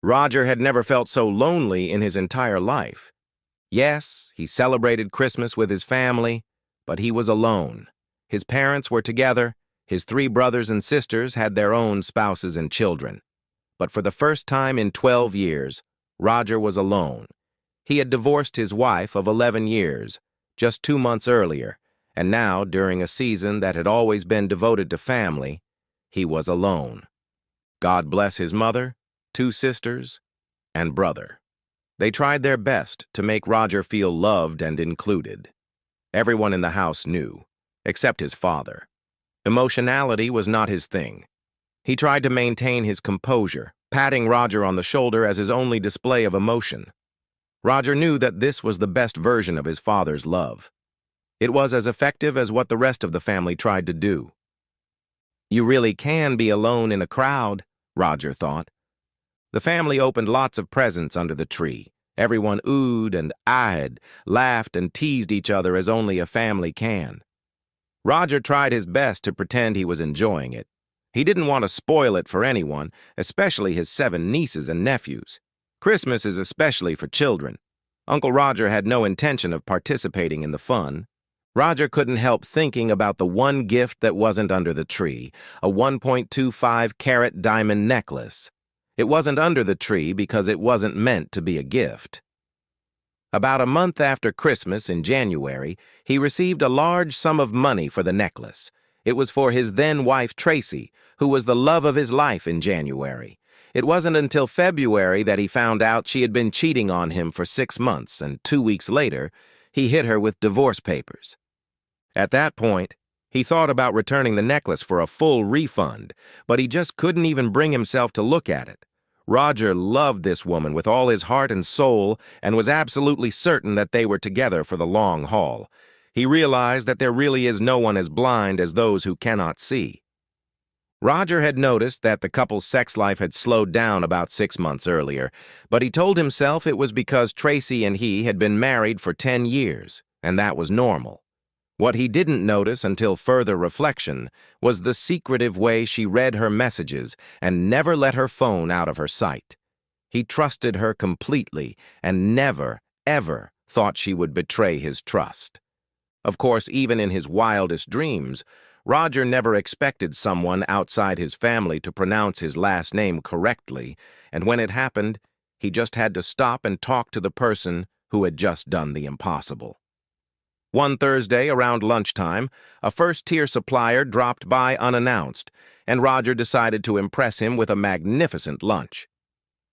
Roger had never felt so lonely in his entire life. Yes, he celebrated Christmas with his family, but he was alone. His parents were together, his 3 brothers and sisters had their own spouses and children. But for the first time in 12 years, Roger was alone. He had divorced his wife of 11 years, just 2 months earlier, and now, during a season that had always been devoted to family, he was alone. God bless his mother, 2 sisters, and brother. They tried their best to make Roger feel loved and included. Everyone in the house knew, except his father. Emotionality was not his thing. He tried to maintain his composure, patting Roger on the shoulder as his only display of emotion. Roger knew that this was the best version of his father's love. It was as effective as what the rest of the family tried to do. You really can be alone in a crowd, Roger thought. The family opened lots of presents under the tree. Everyone oohed and ahed, laughed and teased each other as only a family can. Roger tried his best to pretend he was enjoying it. He didn't want to spoil it for anyone, especially his 7 nieces and nephews. Christmas is especially for children. Uncle Roger had no intention of participating in the fun. Roger couldn't help thinking about the one gift that wasn't under the tree, a 1.25-carat diamond necklace. It wasn't under the tree because it wasn't meant to be a gift. About a month after Christmas, in January, he received a large sum of money for the necklace. It was for his then-wife Tracy, who was the love of his life in January. It wasn't until February that he found out she had been cheating on him for 6 months, and 2 weeks later, he hit her with divorce papers. At that point, he thought about returning the necklace for a full refund, but he just couldn't even bring himself to look at it. Roger loved this woman with all his heart and soul and was absolutely certain that they were together for the long haul. He realized that there really is no one as blind as those who cannot see. Roger had noticed that the couple's sex life had slowed down about 6 months earlier, but he told himself it was because Tracy and he had been married for 10 years, and that was normal. What he didn't notice until further reflection was the secretive way she read her messages and never let her phone out of her sight. He trusted her completely and never, ever thought she would betray his trust. Of course, even in his wildest dreams, Roger never expected someone outside his family to pronounce his last name correctly, and when it happened, he just had to stop and talk to the person who had just done the impossible. One Thursday around lunchtime, a first-tier supplier dropped by unannounced, and Roger decided to impress him with a magnificent lunch.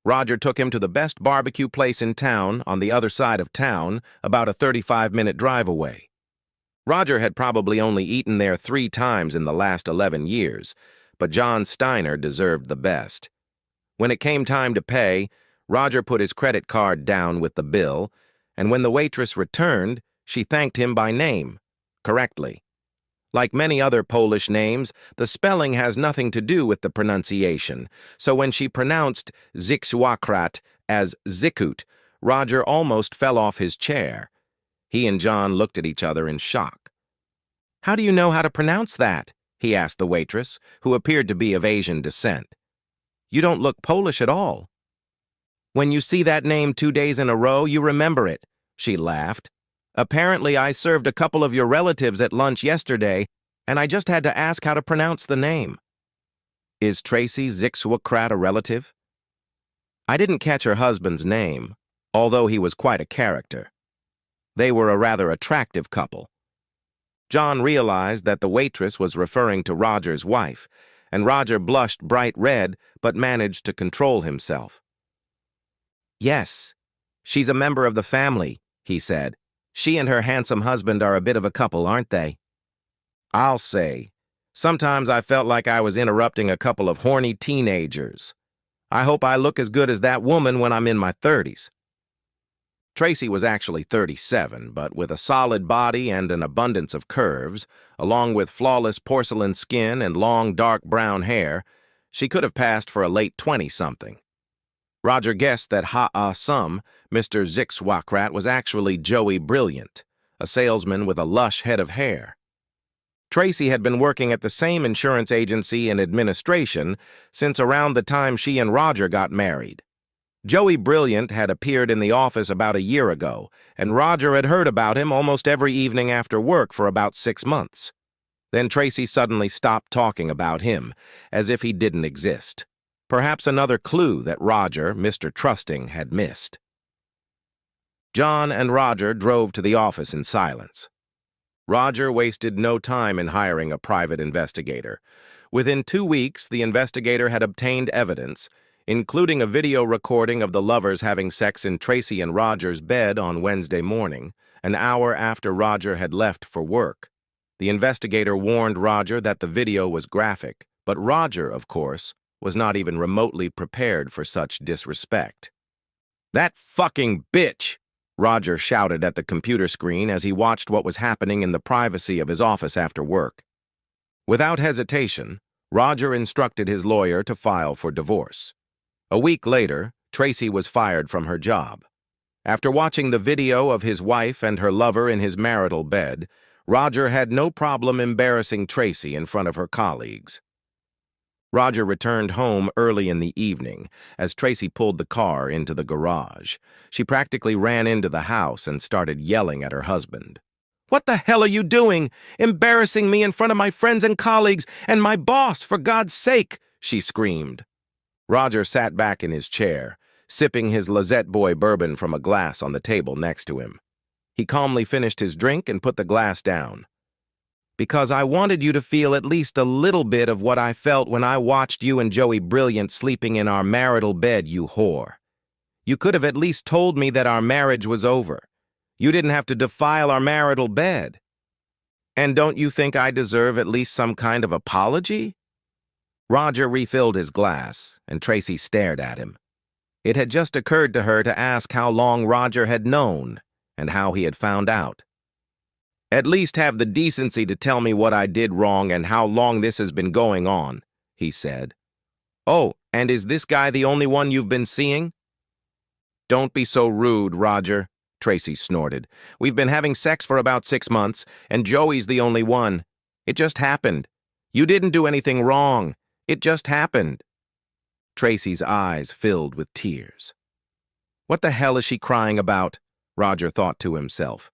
Roger took him to the best barbecue place in town, on the other side of town, about a 35-minute drive away. Roger had probably only eaten there 3 times in the last 11 years, but John Steiner deserved the best. When it came time to pay, Roger put his credit card down with the bill, and when the waitress returned, she thanked him by name, correctly. Like many other Polish names, the spelling has nothing to do with the pronunciation, so when she pronounced Zikswakrat as Zikut, Roger almost fell off his chair. He and John looked at each other in shock. "How do you know how to pronounce that?" he asked the waitress, who appeared to be of Asian descent. "You don't look Polish at all." "When you see that name 2 days in a row, you remember it," she laughed. "Apparently, I served a couple of your relatives at lunch yesterday, and I just had to ask how to pronounce the name." "Is Tracy Zikswakrat a relative?" "I didn't catch her husband's name, although he was quite a character. They were a rather attractive couple." John realized that the waitress was referring to Roger's wife, and Roger blushed bright red but managed to control himself. "Yes, she's a member of the family," he said. "She and her handsome husband are a bit of a couple, aren't they?" "I'll say. Sometimes I felt like I was interrupting a couple of horny teenagers. I hope I look as good as that woman when I'm in my 30s. Tracy was actually 37, but with a solid body and an abundance of curves, along with flawless porcelain skin and long dark brown hair, she could have passed for a late 20-something. Roger guessed that Ha-Ah-Sum, Mr. Zikswakrat, was actually Joey Brilliant, a salesman with a lush head of hair. Tracy had been working at the same insurance agency in administration since around the time she and Roger got married. Joey Brilliant had appeared in the office about a year ago, and Roger had heard about him almost every evening after work for about 6 months. Then Tracy suddenly stopped talking about him, as if he didn't exist. Perhaps another clue that Roger, Mr. Trusting, had missed. John and Roger drove to the office in silence. Roger wasted no time in hiring a private investigator. Within 2 weeks, the investigator had obtained evidence, including a video recording of the lovers having sex in Tracy and Roger's bed on Wednesday morning, an hour after Roger had left for work. The investigator warned Roger that the video was graphic, but Roger, of course, was not even remotely prepared for such disrespect. "That fucking bitch!" Roger shouted at the computer screen as he watched what was happening in the privacy of his office after work. Without hesitation, Roger instructed his lawyer to file for divorce. A week later, Tracy was fired from her job. After watching the video of his wife and her lover in his marital bed, Roger had no problem embarrassing Tracy in front of her colleagues. Roger returned home early in the evening as Tracy pulled the car into the garage. She practically ran into the house and started yelling at her husband. "What the hell are you doing? Embarrassing me in front of my friends and colleagues and my boss, for God's sake!" she screamed. Roger sat back in his chair, sipping his Lizette Boy bourbon from a glass on the table next to him. He calmly finished his drink and put the glass down. "Because I wanted you to feel at least a little bit of what I felt when I watched you and Joey Brilliant sleeping in our marital bed, you whore. You could have at least told me that our marriage was over. You didn't have to defile our marital bed. And don't you think I deserve at least some kind of apology?" Roger refilled his glass, and Tracy stared at him. It had just occurred to her to ask how long Roger had known and how he had found out. "At least have the decency to tell me what I did wrong and how long this has been going on," he said. "Oh, and is this guy the only one you've been seeing?" "Don't be so rude, Roger," Tracy snorted. "We've been having sex for about 6 months, and Joey's the only one. It just happened. You didn't do anything wrong. It just happened." Tracy's eyes filled with tears. "What the hell is she crying about?" Roger thought to himself.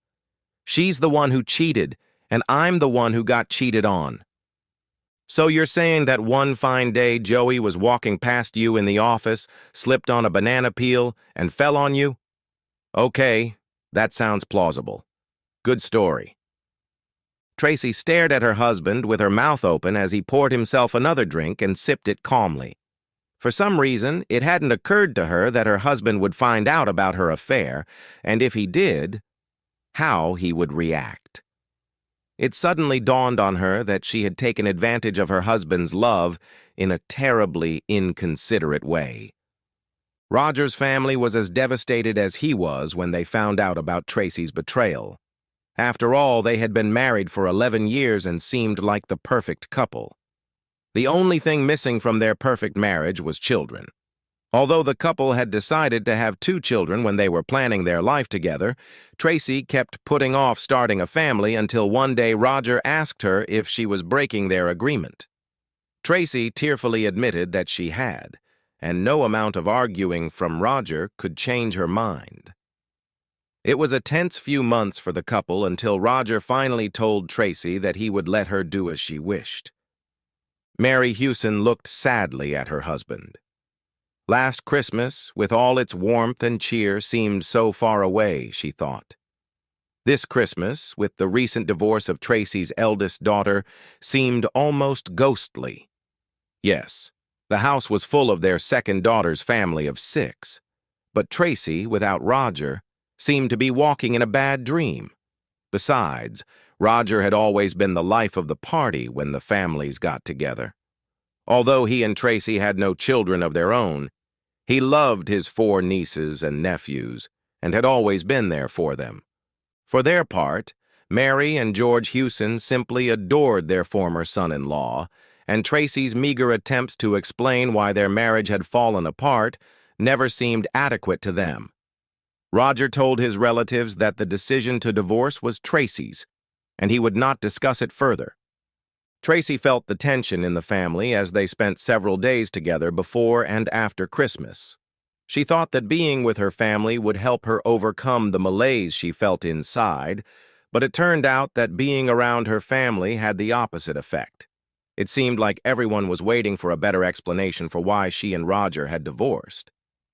"She's the one who cheated, and I'm the one who got cheated on. So you're saying that one fine day Joey was walking past you in the office, slipped on a banana peel, and fell on you? Okay, that sounds plausible. Good story." Tracy stared at her husband with her mouth open as he poured himself another drink and sipped it calmly. For some reason, it hadn't occurred to her that her husband would find out about her affair, and if he did, how he would react. It suddenly dawned on her that she had taken advantage of her husband's love in a terribly inconsiderate way. Roger's family was as devastated as he was when they found out about Tracy's betrayal. After all, they had been married for 11 years and seemed like the perfect couple. The only thing missing from their perfect marriage was children. Although the couple had decided to have 2 children when they were planning their life together, Tracy kept putting off starting a family until one day Roger asked her if she was breaking their agreement. Tracy tearfully admitted that she had, and no amount of arguing from Roger could change her mind. It was a tense few months for the couple until Roger finally told Tracy that he would let her do as she wished. Mary Hewson looked sadly at her husband. Last Christmas, with all its warmth and cheer, seemed so far away, she thought. This Christmas, with the recent divorce of Tracy's eldest daughter, seemed almost ghostly. Yes, the house was full of their second daughter's family of 6, but Tracy, without Roger, seemed to be walking in a bad dream. Besides, Roger had always been the life of the party when the families got together. Although he and Tracy had no children of their own, he loved his 4 nieces and nephews and had always been there for them. For their part, Mary and George Hewson simply adored their former son-in-law, and Tracy's meager attempts to explain why their marriage had fallen apart never seemed adequate to them. Roger told his relatives that the decision to divorce was Tracy's, and he would not discuss it further. Tracy felt the tension in the family as they spent several days together before and after Christmas. She thought that being with her family would help her overcome the malaise she felt inside, but it turned out that being around her family had the opposite effect. It seemed like everyone was waiting for a better explanation for why she and Roger had divorced.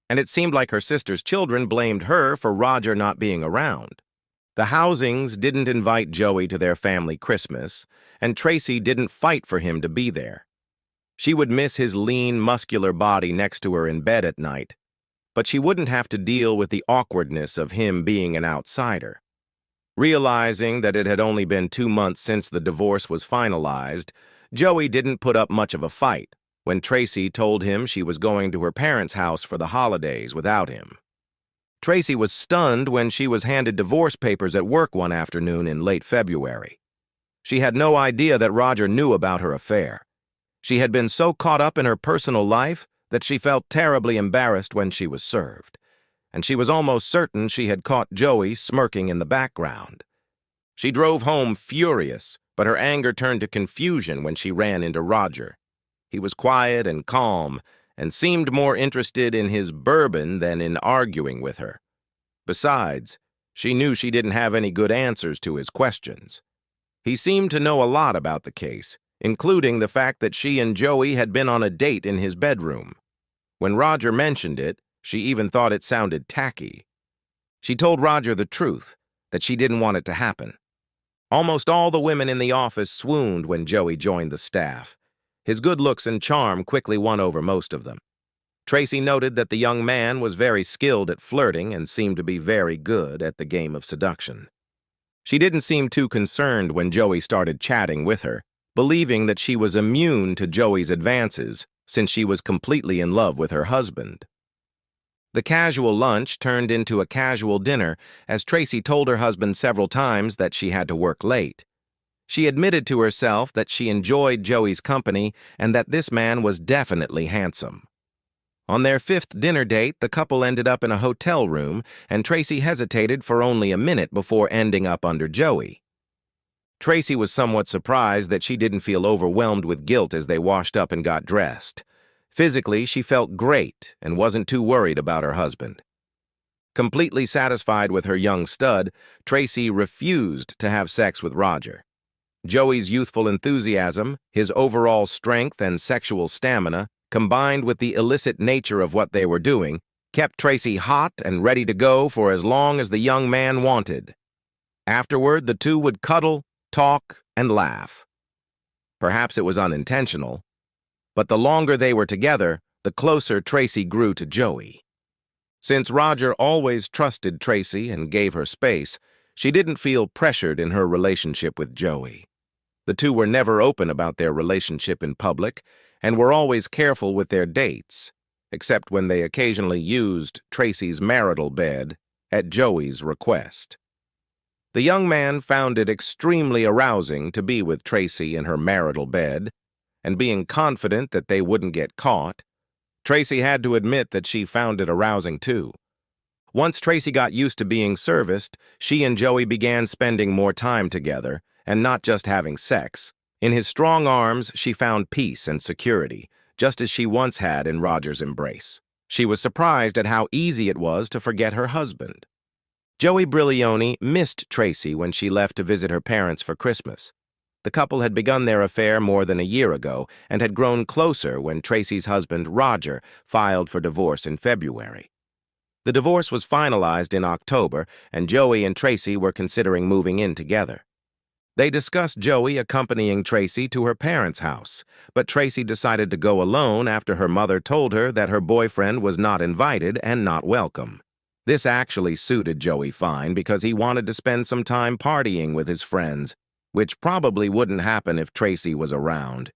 And it seemed like her sister's children blamed her for Roger not being around. The Housings didn't invite Joey to their family Christmas, and Tracy didn't fight for him to be there. She would miss his lean, muscular body next to her in bed at night, but she wouldn't have to deal with the awkwardness of him being an outsider. Realizing that it had only been 2 months since the divorce was finalized, Joey didn't put up much of a fight when Tracy told him she was going to her parents' house for the holidays without him. Tracy was stunned when she was handed divorce papers at work one afternoon in late February. She had no idea that Roger knew about her affair. She had been so caught up in her personal life that she felt terribly embarrassed when she was served, and she was almost certain she had caught Joey smirking in the background. She drove home furious, but her anger turned to confusion when she ran into Roger. He was quiet and calm, and seemed more interested in his bourbon than in arguing with her. Besides, she knew she didn't have any good answers to his questions. He seemed to know a lot about the case, including the fact that she and Joey had been on a date in his bedroom. When Roger mentioned it, she even thought it sounded tacky. She told Roger the truth, that she didn't want it to happen. Almost all the women in the office swooned when Joey joined the staff. His good looks and charm quickly won over most of them. Tracy noted that the young man was very skilled at flirting and seemed to be very good at the game of seduction. She didn't seem too concerned when Joey started chatting with her, believing that she was immune to Joey's advances since she was completely in love with her husband. The casual lunch turned into a casual dinner as Tracy told her husband several times that she had to work late. She admitted to herself that she enjoyed Joey's company and that this man was definitely handsome. On their 5th dinner date, the couple ended up in a hotel room, and Tracy hesitated for only a minute before ending up under Joey. Tracy was somewhat surprised that she didn't feel overwhelmed with guilt as they washed up and got dressed. Physically, she felt great and wasn't too worried about her husband. Completely satisfied with her young stud, Tracy refused to have sex with Roger. Joey's youthful enthusiasm, his overall strength and sexual stamina, combined with the illicit nature of what they were doing, kept Tracy hot and ready to go for as long as the young man wanted. Afterward, the two would cuddle, talk, and laugh. Perhaps it was unintentional, but the longer they were together, the closer Tracy grew to Joey. Since Roger always trusted Tracy and gave her space, she didn't feel pressured in her relationship with Joey. The two were never open about their relationship in public and were always careful with their dates, except when they occasionally used Tracy's marital bed at Joey's request. The young man found it extremely arousing to be with Tracy in her marital bed, and being confident that they wouldn't get caught, Tracy had to admit that she found it arousing too. Once Tracy got used to being serviced, she and Joey began spending more time together, and not just having sex. In his strong arms, she found peace and security, just as she once had in Roger's embrace. She was surprised at how easy it was to forget her husband. Joey Briglione missed Tracy when she left to visit her parents for Christmas. The couple had begun their affair more than a year ago and had grown closer when Tracy's husband, Roger, filed for divorce in February. The divorce was finalized in October, and Joey and Tracy were considering moving in together. They discussed Joey accompanying Tracy to her parents' house, but Tracy decided to go alone after her mother told her that her boyfriend was not invited and not welcome. This actually suited Joey fine because he wanted to spend some time partying with his friends, which probably wouldn't happen if Tracy was around.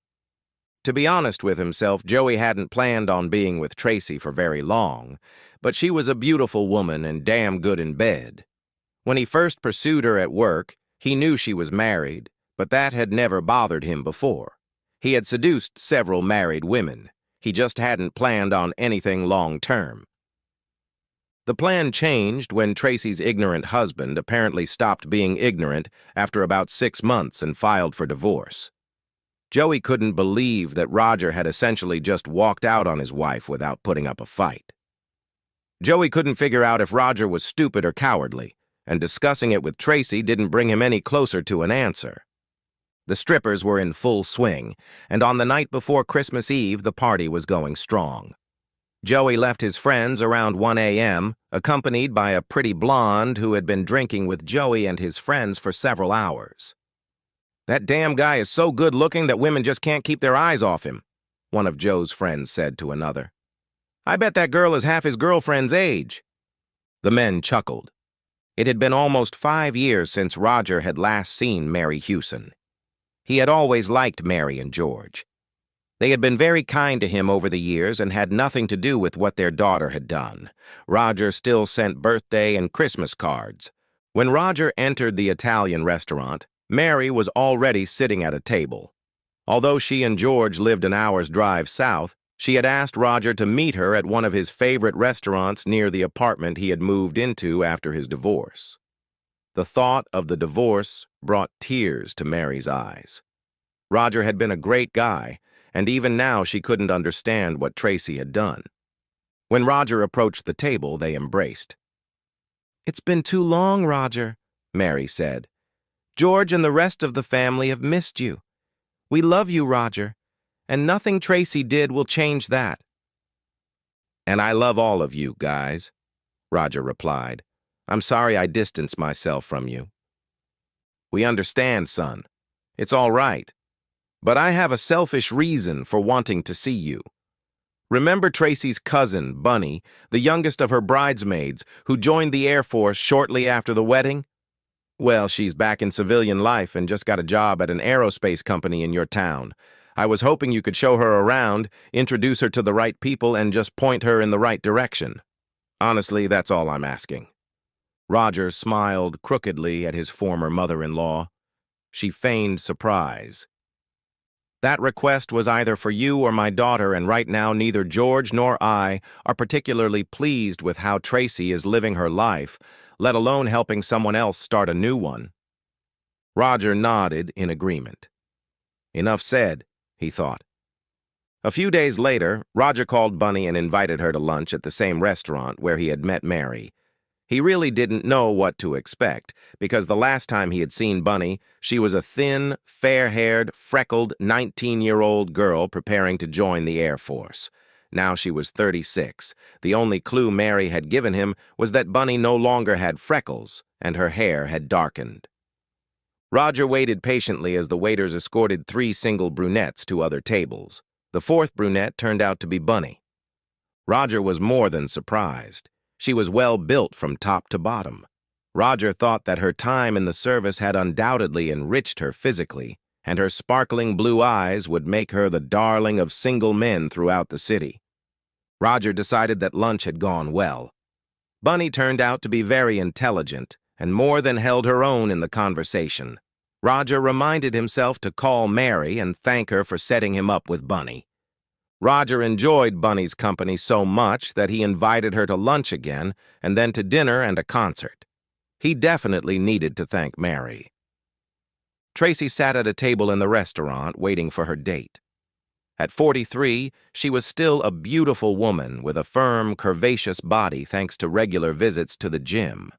To be honest with himself, Joey hadn't planned on being with Tracy for very long, but she was a beautiful woman and damn good in bed. When he first pursued her at work, he knew she was married, but that had never bothered him before. He had seduced several married women. He just hadn't planned on anything long-term. The plan changed when Tracy's ignorant husband apparently stopped being ignorant after about 6 months and filed for divorce. Joey couldn't believe that Roger had essentially just walked out on his wife without putting up a fight. Joey couldn't figure out if Roger was stupid or cowardly, and discussing it with Tracy didn't bring him any closer to an answer. The strippers were in full swing, and on the night before Christmas Eve, the party was going strong. Joey left his friends around 1 a.m., accompanied by a pretty blonde who had been drinking with Joey and his friends for several hours. "That damn guy is so good-looking that women just can't keep their eyes off him," one of Joe's friends said to another. "I bet that girl is half his girlfriend's age." The men chuckled. It had been almost 5 years since Roger had last seen Mary Hewson. He had always liked Mary and George. They had been very kind to him over the years and had nothing to do with what their daughter had done. Roger still sent birthday and Christmas cards. When Roger entered the Italian restaurant, Mary was already sitting at a table. Although she and George lived an hour's drive south, she had asked Roger to meet her at one of his favorite restaurants near the apartment he had moved into after his divorce. The thought of the divorce brought tears to Mary's eyes. Roger had been a great guy, and even now she couldn't understand what Tracy had done. When Roger approached the table, they embraced. "It's been too long, Roger," Mary said. "George and the rest of the family have missed you. We love you, Roger, and nothing Tracy did will change that." "And I love all of you, guys," Roger replied. "I'm sorry I distanced myself from you." "We understand, son. It's all right. But I have a selfish reason for wanting to see you. Remember Tracy's cousin, Bunny, the youngest of her bridesmaids, who joined the Air Force shortly after the wedding? Well, she's back in civilian life and just got a job at an aerospace company in your town. I was hoping you could show her around, introduce her to the right people, and just point her in the right direction. Honestly, that's all I'm asking." Roger smiled crookedly at his former mother-in-law. She feigned surprise. "That request was either for you or my daughter, and right now neither George nor I are particularly pleased with how Tracy is living her life, let alone helping someone else start a new one." Roger nodded in agreement. Enough said, he thought. A few days later, Roger called Bunny and invited her to lunch at the same restaurant where he had met Mary. He really didn't know what to expect, because the last time he had seen Bunny, she was a thin, fair-haired, freckled 19-year-old girl preparing to join the Air Force. Now she was 36. The only clue Mary had given him was that Bunny no longer had freckles, and her hair had darkened. Roger waited patiently as the waiters escorted 3 single brunettes to other tables. The 4th brunette turned out to be Bunny. Roger was more than surprised. She was well built from top to bottom. Roger thought that her time in the service had undoubtedly enriched her physically, and her sparkling blue eyes would make her the darling of single men throughout the city. Roger decided that lunch had gone well. Bunny turned out to be very intelligent and more than held her own in the conversation. Roger reminded himself to call Mary and thank her for setting him up with Bunny. Roger enjoyed Bunny's company so much that he invited her to lunch again and then to dinner and a concert. He definitely needed to thank Mary. Tracy sat at a table in the restaurant waiting for her date. At 43, she was still a beautiful woman with a firm, curvaceous body thanks to regular visits to the gym.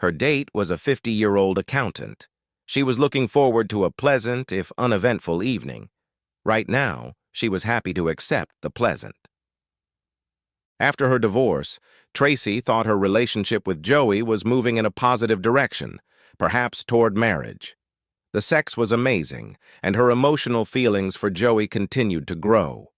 Her date was a 50-year-old accountant. She was looking forward to a pleasant, if uneventful, evening. Right now, she was happy to accept the pleasant. After her divorce, Tracy thought her relationship with Joey was moving in a positive direction, perhaps toward marriage. The sex was amazing, and her emotional feelings for Joey continued to grow.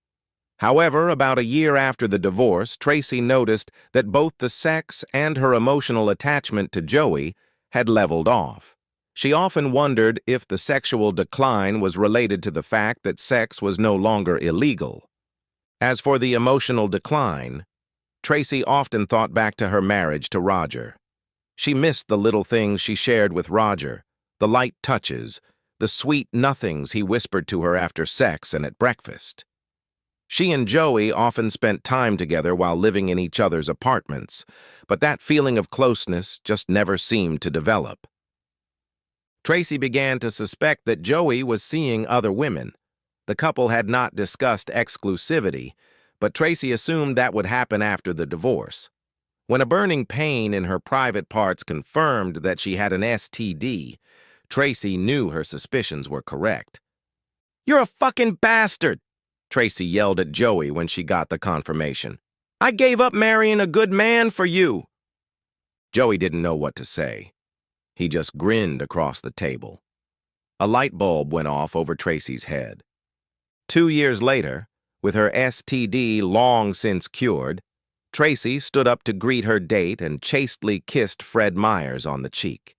However, about a year after the divorce, Tracy noticed that both the sex and her emotional attachment to Joey had leveled off. She often wondered if the sexual decline was related to the fact that sex was no longer illegal. As for the emotional decline, Tracy often thought back to her marriage to Roger. She missed the little things she shared with Roger, the light touches, the sweet nothings he whispered to her after sex and at breakfast. She and Joey often spent time together while living in each other's apartments, but that feeling of closeness just never seemed to develop. Tracy began to suspect that Joey was seeing other women. The couple had not discussed exclusivity, but Tracy assumed that would happen after the divorce. When a burning pain in her private parts confirmed that she had an STD, Tracy knew her suspicions were correct. "You're a fucking bastard!" Tracy yelled at Joey when she got the confirmation. "I gave up marrying a good man for you." Joey didn't know what to say. He just grinned across the table. A light bulb went off over Tracy's head. 2 years later, with her STD long since cured, Tracy stood up to greet her date and chastely kissed Fred Myers on the cheek.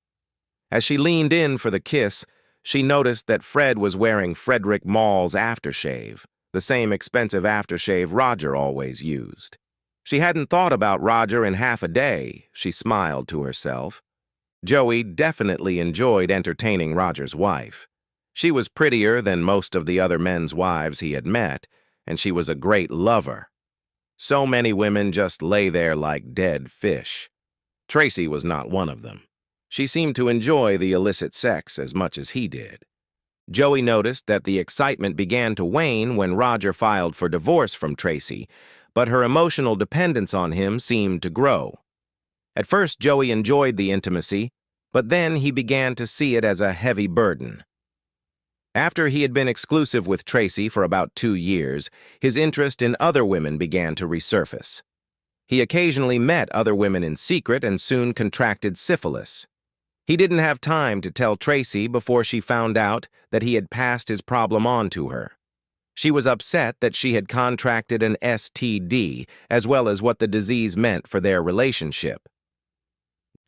As she leaned in for the kiss, she noticed that Fred was wearing Frederick Mall's aftershave, the same expensive aftershave Roger always used. She hadn't thought about Roger in half a day, she smiled to herself. Joey definitely enjoyed entertaining Roger's wife. She was prettier than most of the other men's wives he had met, and she was a great lover. So many women just lay there like dead fish. Tracy was not one of them. She seemed to enjoy the illicit sex as much as he did. Joey noticed that the excitement began to wane when Roger filed for divorce from Tracy, but her emotional dependence on him seemed to grow. At first, Joey enjoyed the intimacy, but then he began to see it as a heavy burden. After he had been exclusive with Tracy for about 2 years, his interest in other women began to resurface. He occasionally met other women in secret and soon contracted syphilis. He didn't have time to tell Tracy before she found out that he had passed his problem on to her. She was upset that she had contracted an STD, as well as what the disease meant for their relationship.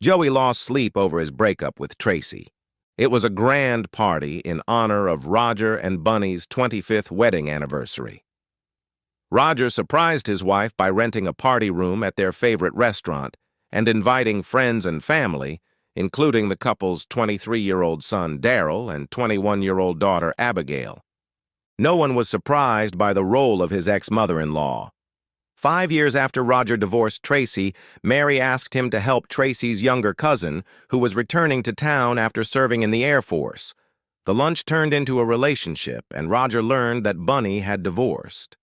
Joey lost sleep over his breakup with Tracy. It was a grand party in honor of Roger and Bunny's 25th wedding anniversary. Roger surprised his wife by renting a party room at their favorite restaurant and inviting friends and family, including the couple's 23-year-old son Daryl and 21-year-old daughter Abigail. No one was surprised by the role of his ex-mother-in-law. 5 years after Roger divorced Tracy, Mary asked him to help Tracy's younger cousin, who was returning to town after serving in the Air Force. The lunch turned into a relationship, and Roger learned that Bunny had divorced.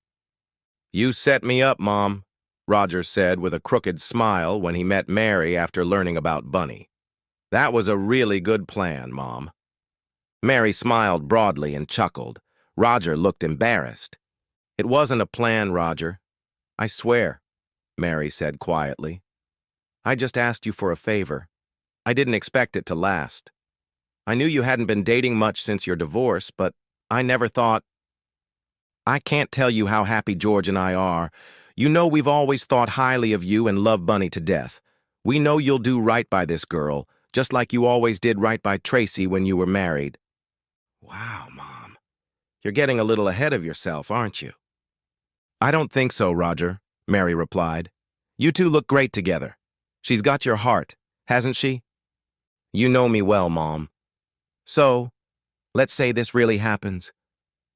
"You set me up, Mom," Roger said with a crooked smile when he met Mary after learning about Bunny. "That was a really good plan, Mom." Mary smiled broadly and chuckled. Roger looked embarrassed. "It wasn't a plan, Roger. I swear," Mary said quietly. "I just asked you for a favor. I didn't expect it to last. I knew you hadn't been dating much since your divorce, but I never thought—" "I can't tell you how happy George and I are. You know we've always thought highly of you and love Bunny to death. We know you'll do right by this girl, just like you always did right by Tracy when you were married." "Wow, Mom. You're getting a little ahead of yourself, aren't you?" "I don't think so, Roger," Mary replied. "You two look great together. She's got your heart, hasn't she?" "You know me well, Mom. So, let's say this really happens.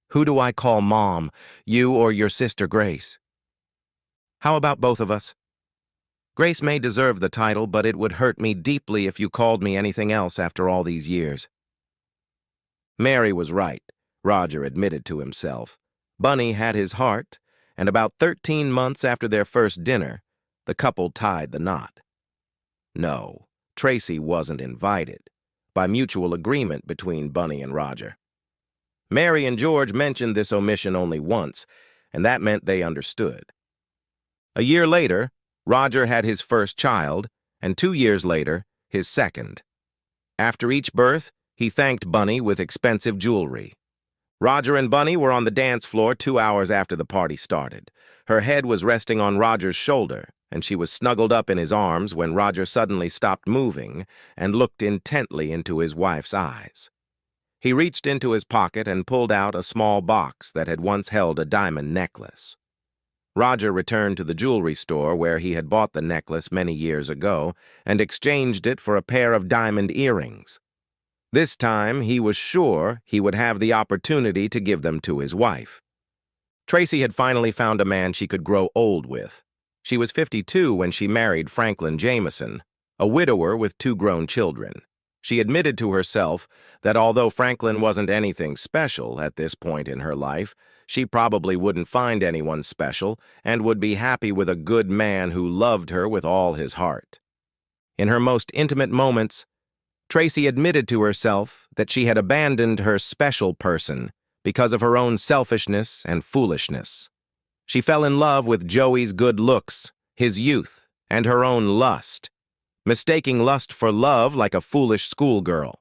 Who do I call Mom, you or your sister Grace?" "How about both of us? Grace may deserve the title, but it would hurt me deeply if you called me anything else after all these years." Mary was right, Roger admitted to himself. Bunny had his heart, and about 13 months after their first dinner, the couple tied the knot. No, Tracy wasn't invited, by mutual agreement between Bunny and Roger. Mary and George mentioned this omission only once, and that meant they understood. A year later, Roger had his first child, and 2 years later, his second. After each birth, he thanked Bunny with expensive jewelry. Roger and Bunny were on the dance floor 2 hours after the party started. Her head was resting on Roger's shoulder, and she was snuggled up in his arms when Roger suddenly stopped moving and looked intently into his wife's eyes. He reached into his pocket and pulled out a small box that had once held a diamond necklace. Roger returned to the jewelry store where he had bought the necklace many years ago and exchanged it for a pair of diamond earrings. This time, he was sure he would have the opportunity to give them to his wife. Tracy had finally found a man she could grow old with. She was 52 when she married Franklin Jameson, a widower with 2 grown children. She admitted to herself that although Franklin wasn't anything special at this point in her life, she probably wouldn't find anyone special and would be happy with a good man who loved her with all his heart. In her most intimate moments, Tracy admitted to herself that she had abandoned her special person because of her own selfishness and foolishness. She fell in love with Joey's good looks, his youth, and her own lust, mistaking lust for love like a foolish schoolgirl.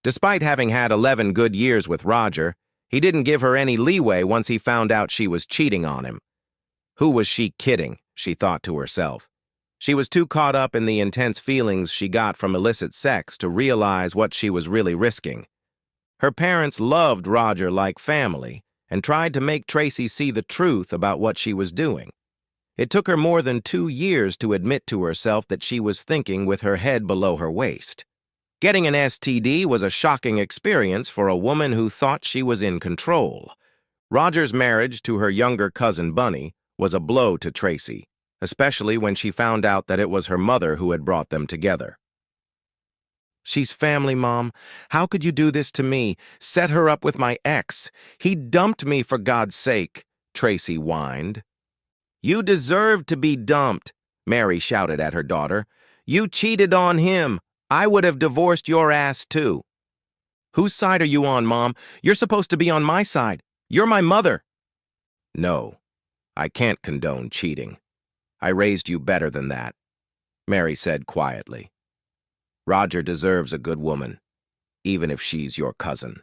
Despite having had 11 good years with Roger, he didn't give her any leeway once he found out she was cheating on him. Who was she kidding, she thought to herself. She was too caught up in the intense feelings she got from illicit sex to realize what she was really risking. Her parents loved Roger like family and tried to make Tracy see the truth about what she was doing. It took her more than 2 years to admit to herself that she was thinking with her head below her waist. Getting an STD was a shocking experience for a woman who thought she was in control. Roger's marriage to her younger cousin Bunny was a blow to Tracy, especially when she found out that it was her mother who had brought them together. "She's family, Mom. How could you do this to me? Set her up with my ex. He dumped me, for God's sake," Tracy whined. "You deserved to be dumped," Mary shouted at her daughter. "You cheated on him. I would have divorced your ass, too." "Whose side are you on, Mom? You're supposed to be on my side. You're my mother." "No, I can't condone cheating. I raised you better than that," Mary said quietly. "Roger deserves a good woman, even if she's your cousin."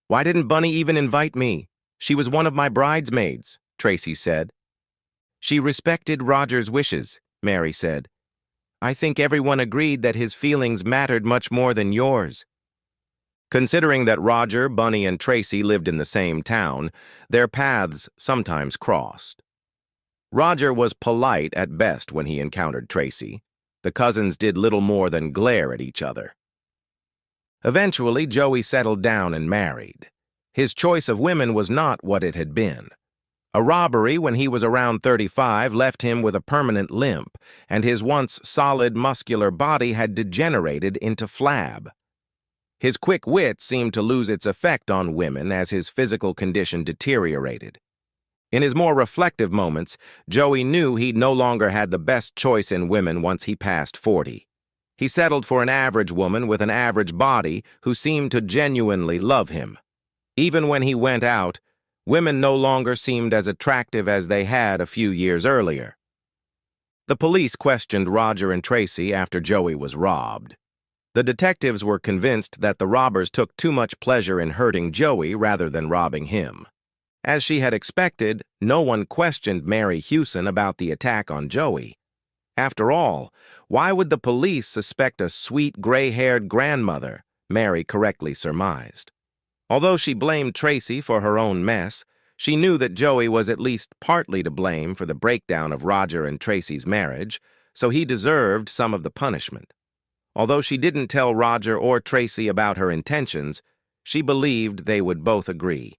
"Why didn't Bunny even invite me? She was one of my bridesmaids," Tracy said. "She respected Roger's wishes," Mary said. "I think everyone agreed that his feelings mattered much more than yours." Considering that Roger, Bunny, and Tracy lived in the same town, their paths sometimes crossed. Roger was polite at best when he encountered Tracy. The cousins did little more than glare at each other. Eventually, Joey settled down and married. His choice of women was not what it had been. A robbery when he was around 35 left him with a permanent limp, and his once solid, muscular body had degenerated into flab. His quick wit seemed to lose its effect on women as his physical condition deteriorated. In his more reflective moments, Joey knew he no longer had the best choice in women once he passed 40. He settled for an average woman with an average body who seemed to genuinely love him. Even when he went out, women no longer seemed as attractive as they had a few years earlier. The police questioned Roger and Tracy after Joey was robbed. The detectives were convinced that the robbers took too much pleasure in hurting Joey rather than robbing him. As she had expected, no one questioned Mary Hewson about the attack on Joey. After all, why would the police suspect a sweet gray-haired grandmother, Mary correctly surmised. Although she blamed Tracy for her own mess, she knew that Joey was at least partly to blame for the breakdown of Roger and Tracy's marriage, so he deserved some of the punishment. Although she didn't tell Roger or Tracy about her intentions, she believed they would both agree.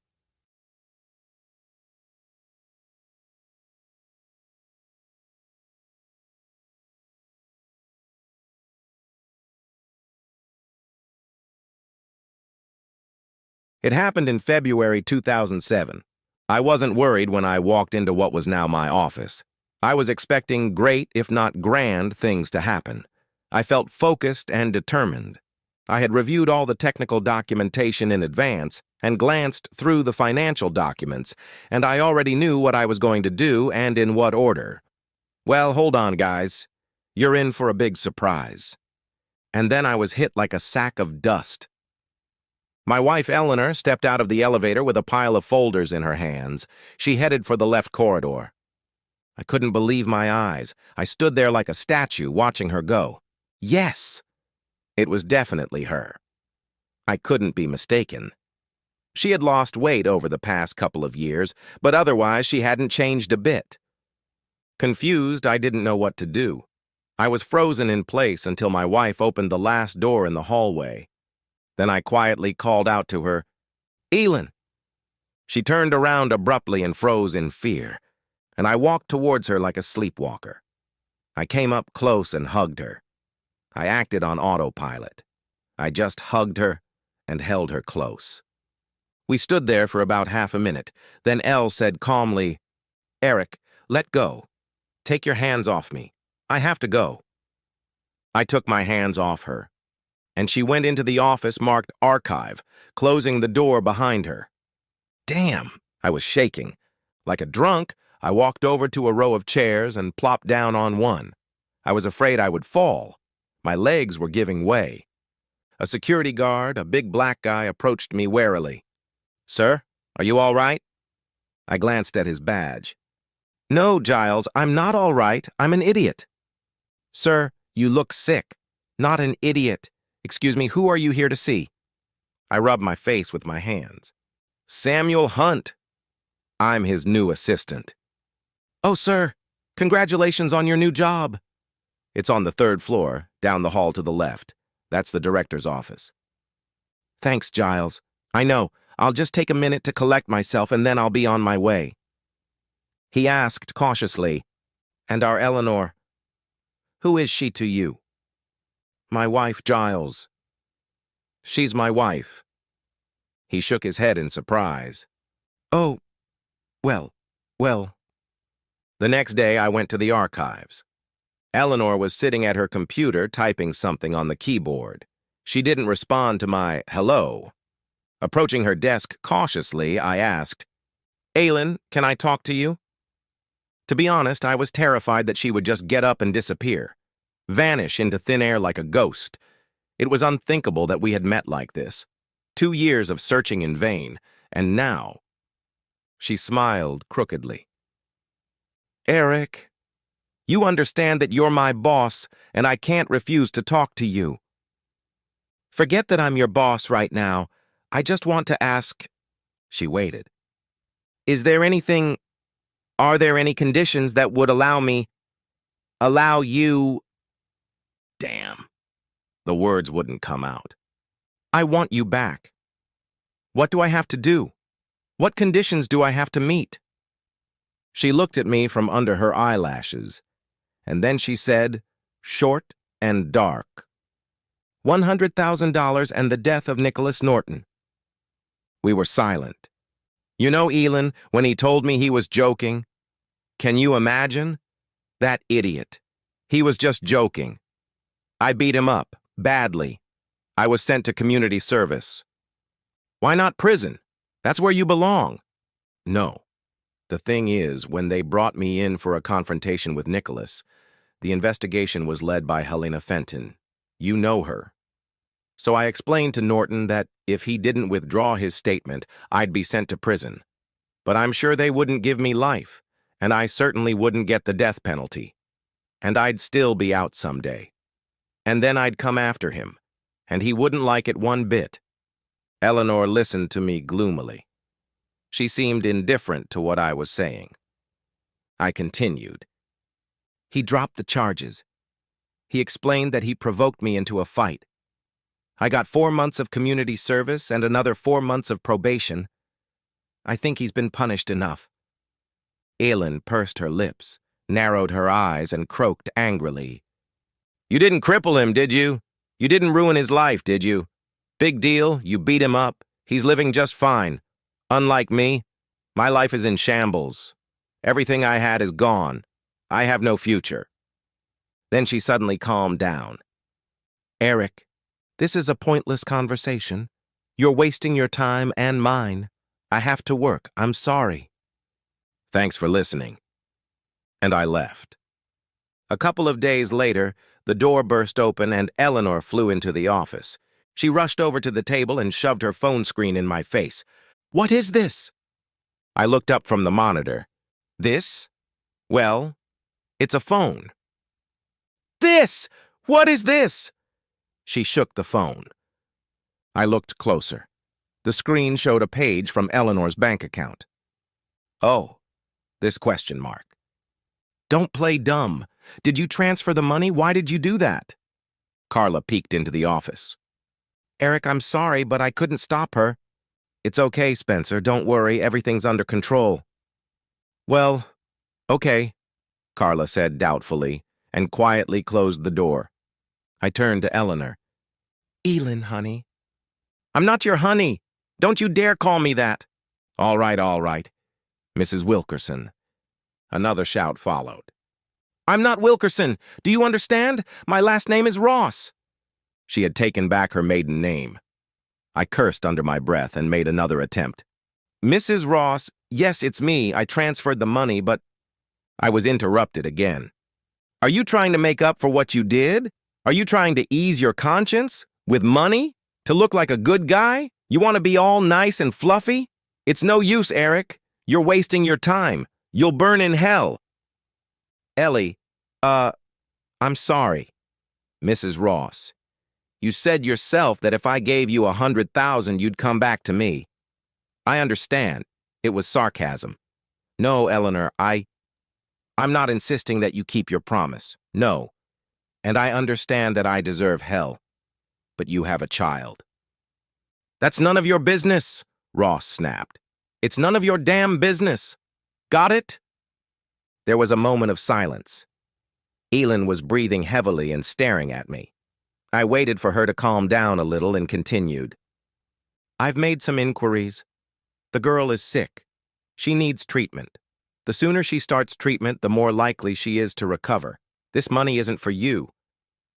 It happened in February 2007. I wasn't worried when I walked into what was now my office. I was expecting great, if not grand, things to happen. I felt focused and determined. I had reviewed all the technical documentation in advance and glanced through the financial documents, and I already knew what I was going to do and in what order. Well, hold on, guys. You're in for a big surprise. And then I was hit like a sack of dust. My wife, Eleanor, stepped out of the elevator with a pile of folders in her hands. She headed for the left corridor. I couldn't believe my eyes. I stood there like a statue, watching her go. Yes! It was definitely her. I couldn't be mistaken. She had lost weight over the past couple of years, but otherwise she hadn't changed a bit. Confused, I didn't know what to do. I was frozen in place until my wife opened the last door in the hallway. Then I quietly called out to her, "Elin!" She turned around abruptly and froze in fear, and I walked towards her like a sleepwalker. I came up close and hugged her. I acted on autopilot. I just hugged her and held her close. We stood there for about half a minute. Then Elle said calmly, "Eric, let go. Take your hands off me. I have to go." I took my hands off her, and she went into the office marked Archive, closing the door behind her. Damn, I was shaking. Like a drunk, I walked over to a row of chairs and plopped down on one. I was afraid I would fall. My legs were giving way. A security guard, a big black guy, approached me warily. "Sir, are you all right?" I glanced at his badge. "No, Giles, I'm not all right. I'm an idiot." "Sir, you look sick. Not an idiot. Excuse me, who are you here to see?" I rubbed my face with my hands. "Samuel Hunt. I'm his new assistant." "Oh, sir, congratulations on your new job." "It's on the 3rd floor, down the hall to the left. That's the director's office." "Thanks, Giles. I know. I'll just take a minute to collect myself and then I'll be on my way." He asked cautiously, "And our Eleanor, who is she to you?" "My wife, Giles." "She's my wife." He shook his head in surprise. "Oh, well. The next day I went to the archives. Eleanor was sitting at her computer typing something on the keyboard. She didn't respond to my hello. Approaching her desk cautiously, I asked, "Aylin, can I talk to you?" To be honest, I was terrified that she would just get up and disappear, vanish into thin air like a ghost. It was unthinkable that we had met like this. 2 years of searching in vain, and now... She smiled crookedly. "Eric, you understand that you're my boss, and I can't refuse to talk to you. Forget that I'm your boss right now. I just want to ask..." She waited. Are there any conditions that would allow you..." Damn. The words wouldn't come out. "I want you back. What do I have to do? What conditions do I have to meet?" She looked at me from under her eyelashes, and then she said, short and dark, $100,000 and the death of Nicholas Norton. We were silent. You know, Elin, when he told me he was joking? Can you imagine? That idiot. He was just joking. I beat him up, badly. I was sent to community service. Why not prison? That's where you belong. No. The thing is, when they brought me in for a confrontation with Nicholas, the investigation was led by Helena Fenton. You know her. So I explained to Norton that if he didn't withdraw his statement, I'd be sent to prison. But I'm sure they wouldn't give me life, and I certainly wouldn't get the death penalty. And I'd still be out someday. And then I'd come after him, and he wouldn't like it one bit. Eleanor listened to me gloomily. She seemed indifferent to what I was saying. I continued. He dropped the charges. He explained that he provoked me into a fight. I got 4 months of community service and another 4 months of probation. I think he's been punished enough. Aylin pursed her lips, narrowed her eyes, and croaked angrily. You didn't cripple him, did you? You didn't ruin his life, did you? Big deal, you beat him up. He's living just fine. Unlike me, my life is in shambles. Everything I had is gone. I have no future. Then she suddenly calmed down. Eric, this is a pointless conversation. You're wasting your time and mine. I have to work. I'm sorry. Thanks for listening. And I left. A couple of days later, the door burst open and Eleanor flew into the office. She rushed over to the table and shoved her phone screen in my face. What is this? I looked up from the monitor. This? Well, it's a phone. This! What is this? She shook the phone. I looked closer. The screen showed a page from Eleanor's bank account. Oh, this question mark. Don't play dumb. Did you transfer the money? Why did you do that? Carla peeked into the office. Eric, I'm sorry, but I couldn't stop her. It's okay, Spencer. Don't worry. Everything's under control. Well, okay, Carla said doubtfully, and quietly closed the door. I turned to Eleanor. Elin, honey. I'm not your honey. Don't you dare call me that. All right, Mrs. Wilkerson. Another shout followed. I'm not Wilkerson. Do you understand? My last name is Ross. She had taken back her maiden name. I cursed under my breath and made another attempt. Mrs. Ross, yes, it's me. I transferred the money, but I was interrupted again. Are you trying to make up for what you did? Are you trying to ease your conscience? With money? To look like a good guy? You want to be all nice and fluffy? It's no use, Eric. You're wasting your time. You'll burn in hell. Ellie, I'm sorry. Mrs. Ross, you said yourself that if I gave you 100,000, you'd come back to me. I understand. It was sarcasm. No, Eleanor, I'm not insisting that you keep your promise. No. And I understand that I deserve hell. But you have a child. That's none of your business, Ross snapped. It's none of your damn business. Got it? There was a moment of silence. Elin was breathing heavily and staring at me. I waited for her to calm down a little and continued. I've made some inquiries. The girl is sick. She needs treatment. The sooner she starts treatment, the more likely she is to recover. This money isn't for you.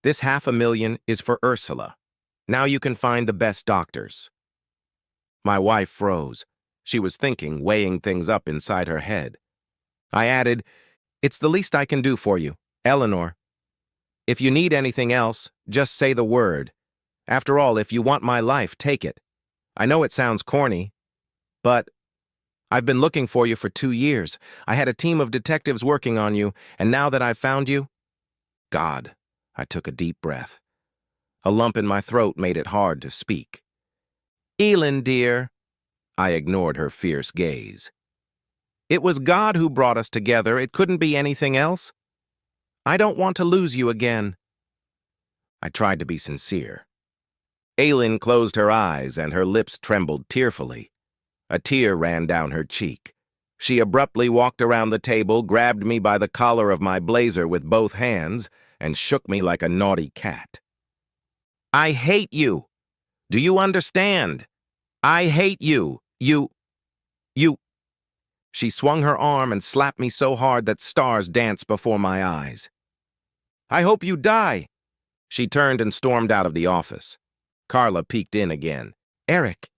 This $500,000 is for Ursula. Now you can find the best doctors. My wife froze. She was thinking, weighing things up inside her head. I added, it's the least I can do for you, Eleanor. If you need anything else, just say the word. After all, if you want my life, take it. I know it sounds corny, but I've been looking for you for 2 years. I had a team of detectives working on you, and now that I've found you... God, I took a deep breath. A lump in my throat made it hard to speak. Elin, dear. I ignored her fierce gaze. It was God who brought us together. It couldn't be anything else. I don't want to lose you again. I tried to be sincere. Elin closed her eyes and her lips trembled tearfully. A tear ran down her cheek. She abruptly walked around the table, grabbed me by the collar of my blazer with both hands, and shook me like a naughty cat. I hate you. Do you understand? I hate you. You. She swung her arm and slapped me so hard that stars danced before my eyes. I hope you die. She turned and stormed out of the office. Carla peeked in again. Eric,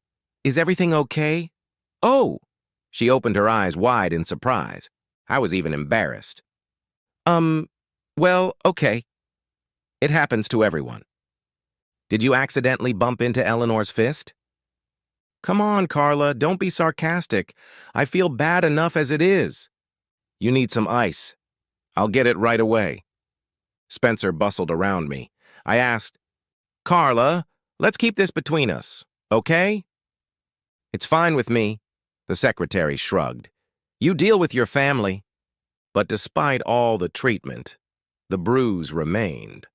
is everything okay? Oh! She opened her eyes wide in surprise. I was even embarrassed. Well, okay. It happens to everyone. Did you accidentally bump into Eleanor's fist? Come on, Carla, don't be sarcastic. I feel bad enough as it is. You need some ice. I'll get it right away. Spencer bustled around me. I asked, Carla, let's keep this between us, okay? It's fine with me, the secretary shrugged. You deal with your family. But despite all the treatment, the bruise remained.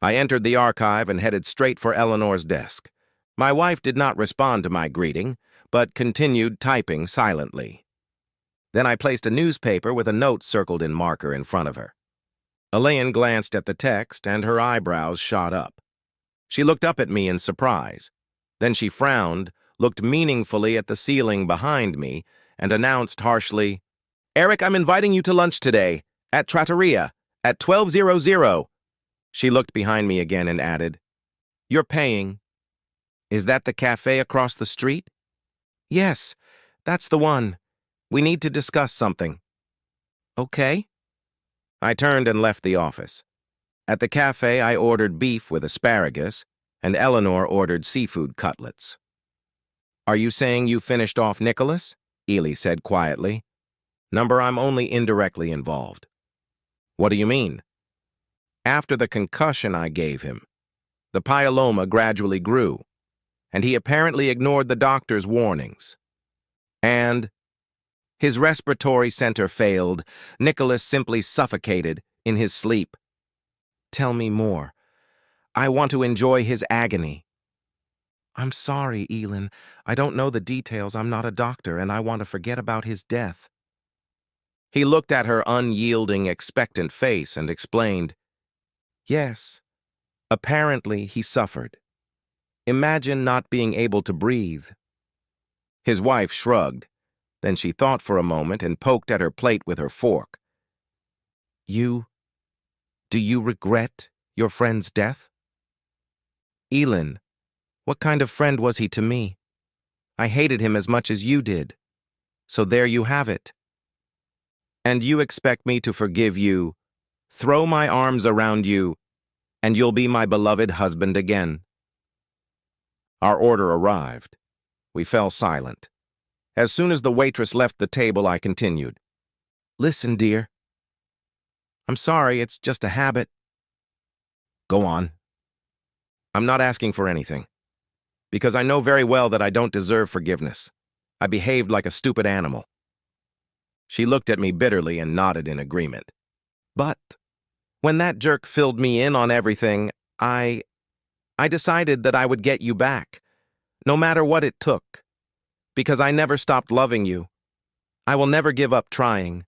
I entered the archive and headed straight for Eleanor's desk. My wife did not respond to my greeting, but continued typing silently. Then I placed a newspaper with a note circled in marker in front of her. Elaine glanced at the text, and her eyebrows shot up. She looked up at me in surprise. Then she frowned, looked meaningfully at the ceiling behind me, and announced harshly, Eric, I'm inviting you to lunch today, at Trattoria, at 12:00. She looked behind me again and added, You're paying. Is that the cafe across the street? Yes, that's the one. We need to discuss something. Okay. I turned and left the office. At the cafe, I ordered beef with asparagus, and Eleanor ordered seafood cutlets. Are you saying you finished off Nicholas? Ely said quietly. Number, I'm only indirectly involved. What do you mean? After the concussion I gave him, the pyeloma gradually grew, and he apparently ignored the doctor's warnings. And his respiratory center failed. Nicholas simply suffocated in his sleep. Tell me more. I want to enjoy his agony. I'm sorry, Elin. I don't know the details. I'm not a doctor, and I want to forget about his death. He looked at her unyielding, expectant face and explained, Yes, Apparently, he suffered. Imagine not being able to breathe. His wife shrugged. Then she thought for a moment and poked at her plate with her fork. Do you regret your friend's death? Elin, what kind of friend was he to me? I hated him as much as you did. So there you have it. And you expect me to forgive you, throw my arms around you, and you'll be my beloved husband again. Our order arrived. We fell silent. As soon as the waitress left the table, I continued. Listen, dear. I'm sorry, it's just a habit. Go on. I'm not asking for anything, because I know very well that I don't deserve forgiveness. I behaved like a stupid animal. She looked at me bitterly and nodded in agreement. But when that jerk filled me in on everything, I decided that I would get you back, no matter what it took, because I never stopped loving you. I will never give up trying,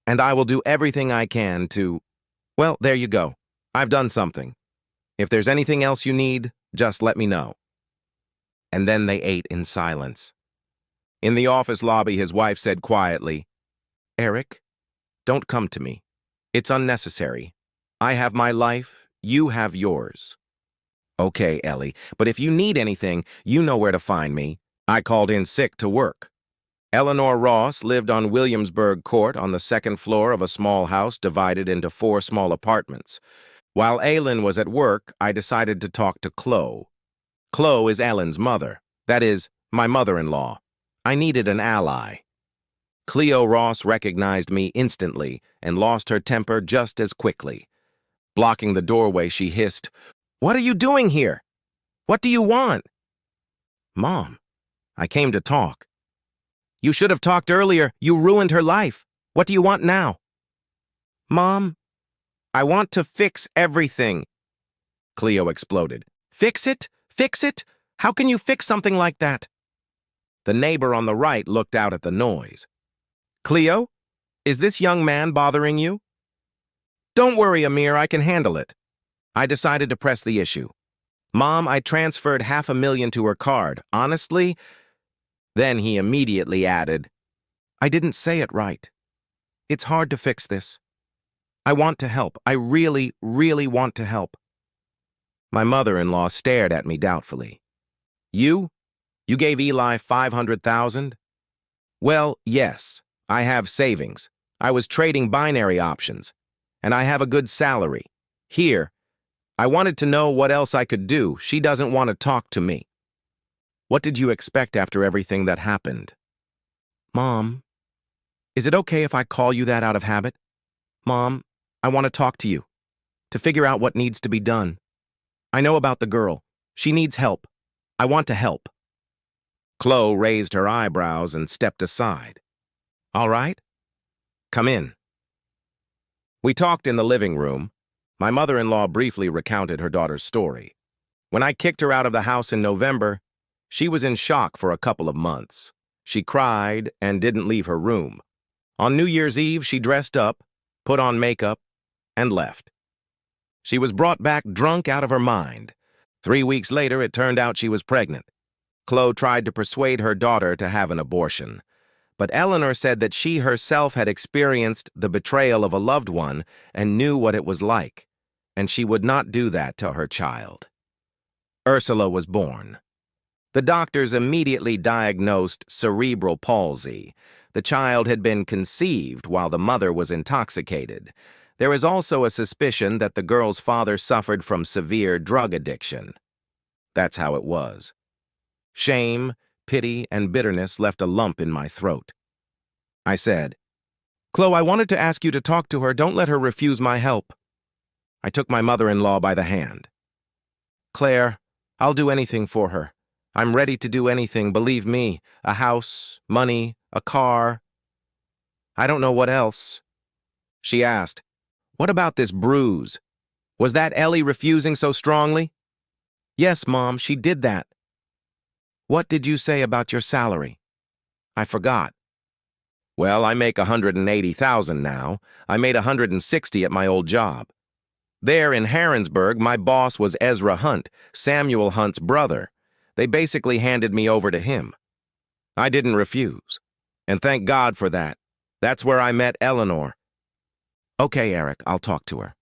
and I will do everything I can to... Well, there you go. I've done something. If there's anything else you need, just let me know. And then they ate in silence. In the office lobby, his wife said quietly, Eric, don't come to me. It's unnecessary. I have my life, you have yours. Okay, Ellie, but if you need anything, you know where to find me. I called in sick to work. Eleanor Ross lived on Williamsburg Court on the second floor of a small house divided into 4 small apartments. While Aylin was at work, I decided to talk to Chloe. Chloe is Ellen's mother. That is, my mother-in-law. I needed an ally. Cleo Ross recognized me instantly and lost her temper just as quickly. Blocking the doorway, she hissed, What are you doing here? What do you want? Mom, I came to talk. You should have talked earlier. You ruined her life. What do you want now? Mom, I want to fix everything. Cleo exploded. Fix it? Fix it? How can you fix something like that? The neighbor on the right looked out at the noise. Cleo, is this young man bothering you? Don't worry, Amir, I can handle it. I decided to press the issue. Mom, I transferred $500,000 to her card. Honestly? Then he immediately added, I didn't say it right. It's hard to fix this. I want to help. I really, really want to help. My mother-in-law stared at me doubtfully. You? You gave Eli $500,000? Well, yes. I have savings. I was trading binary options. And I have a good salary. Here, I wanted to know what else I could do. She doesn't want to talk to me. What did you expect after everything that happened? Mom, is it okay if I call you that out of habit? Mom, I want to talk to you, to figure out what needs to be done. I know about the girl. She needs help. I want to help. Chloe raised her eyebrows and stepped aside. All right, come in. We talked in the living room. My mother-in-law briefly recounted her daughter's story. When I kicked her out of the house in November, she was in shock for a couple of months. She cried and didn't leave her room. On New Year's Eve, she dressed up, put on makeup, and left. She was brought back drunk out of her mind. 3 weeks later, it turned out she was pregnant. Chloe tried to persuade her daughter to have an abortion. But Eleanor said that she herself had experienced the betrayal of a loved one and knew what it was like, and she would not do that to her child. Ursula was born. The doctors immediately diagnosed cerebral palsy. The child had been conceived while the mother was intoxicated. There is also a suspicion that the girl's father suffered from severe drug addiction. That's how it was. Shame, pity, and bitterness left a lump in my throat. I said, Chloe, I wanted to ask you to talk to her. Don't let her refuse my help. I took my mother-in-law by the hand. Claire, I'll do anything for her. I'm ready to do anything, believe me. A house, money, a car. I don't know what else. She asked, What about this bruise? Was that Ellie refusing so strongly? Yes, Mom, she did that. What did you say about your salary? I forgot. Well, I make $180,000 now. I made $160 at my old job. There in Harrisburg, my boss was Ezra Hunt, Samuel Hunt's brother. They basically handed me over to him. I didn't refuse. And thank God for that. That's where I met Eleanor. Okay, Eric, I'll talk to her.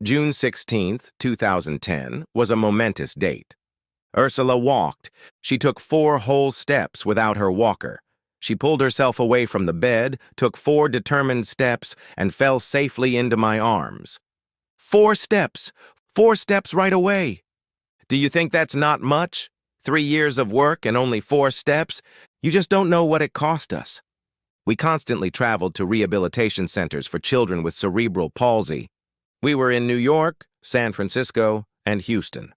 June 16th, 2010 was a momentous date. Ursula walked. She took 4 whole steps without her walker. She pulled herself away from the bed, took 4 determined steps, and fell safely into my arms. 4 steps! 4 steps right away! Do you think that's not much? 3 years of work and only 4 steps? You just don't know what it cost us. We constantly traveled to rehabilitation centers for children with cerebral palsy. We were in New York, San Francisco, and Houston.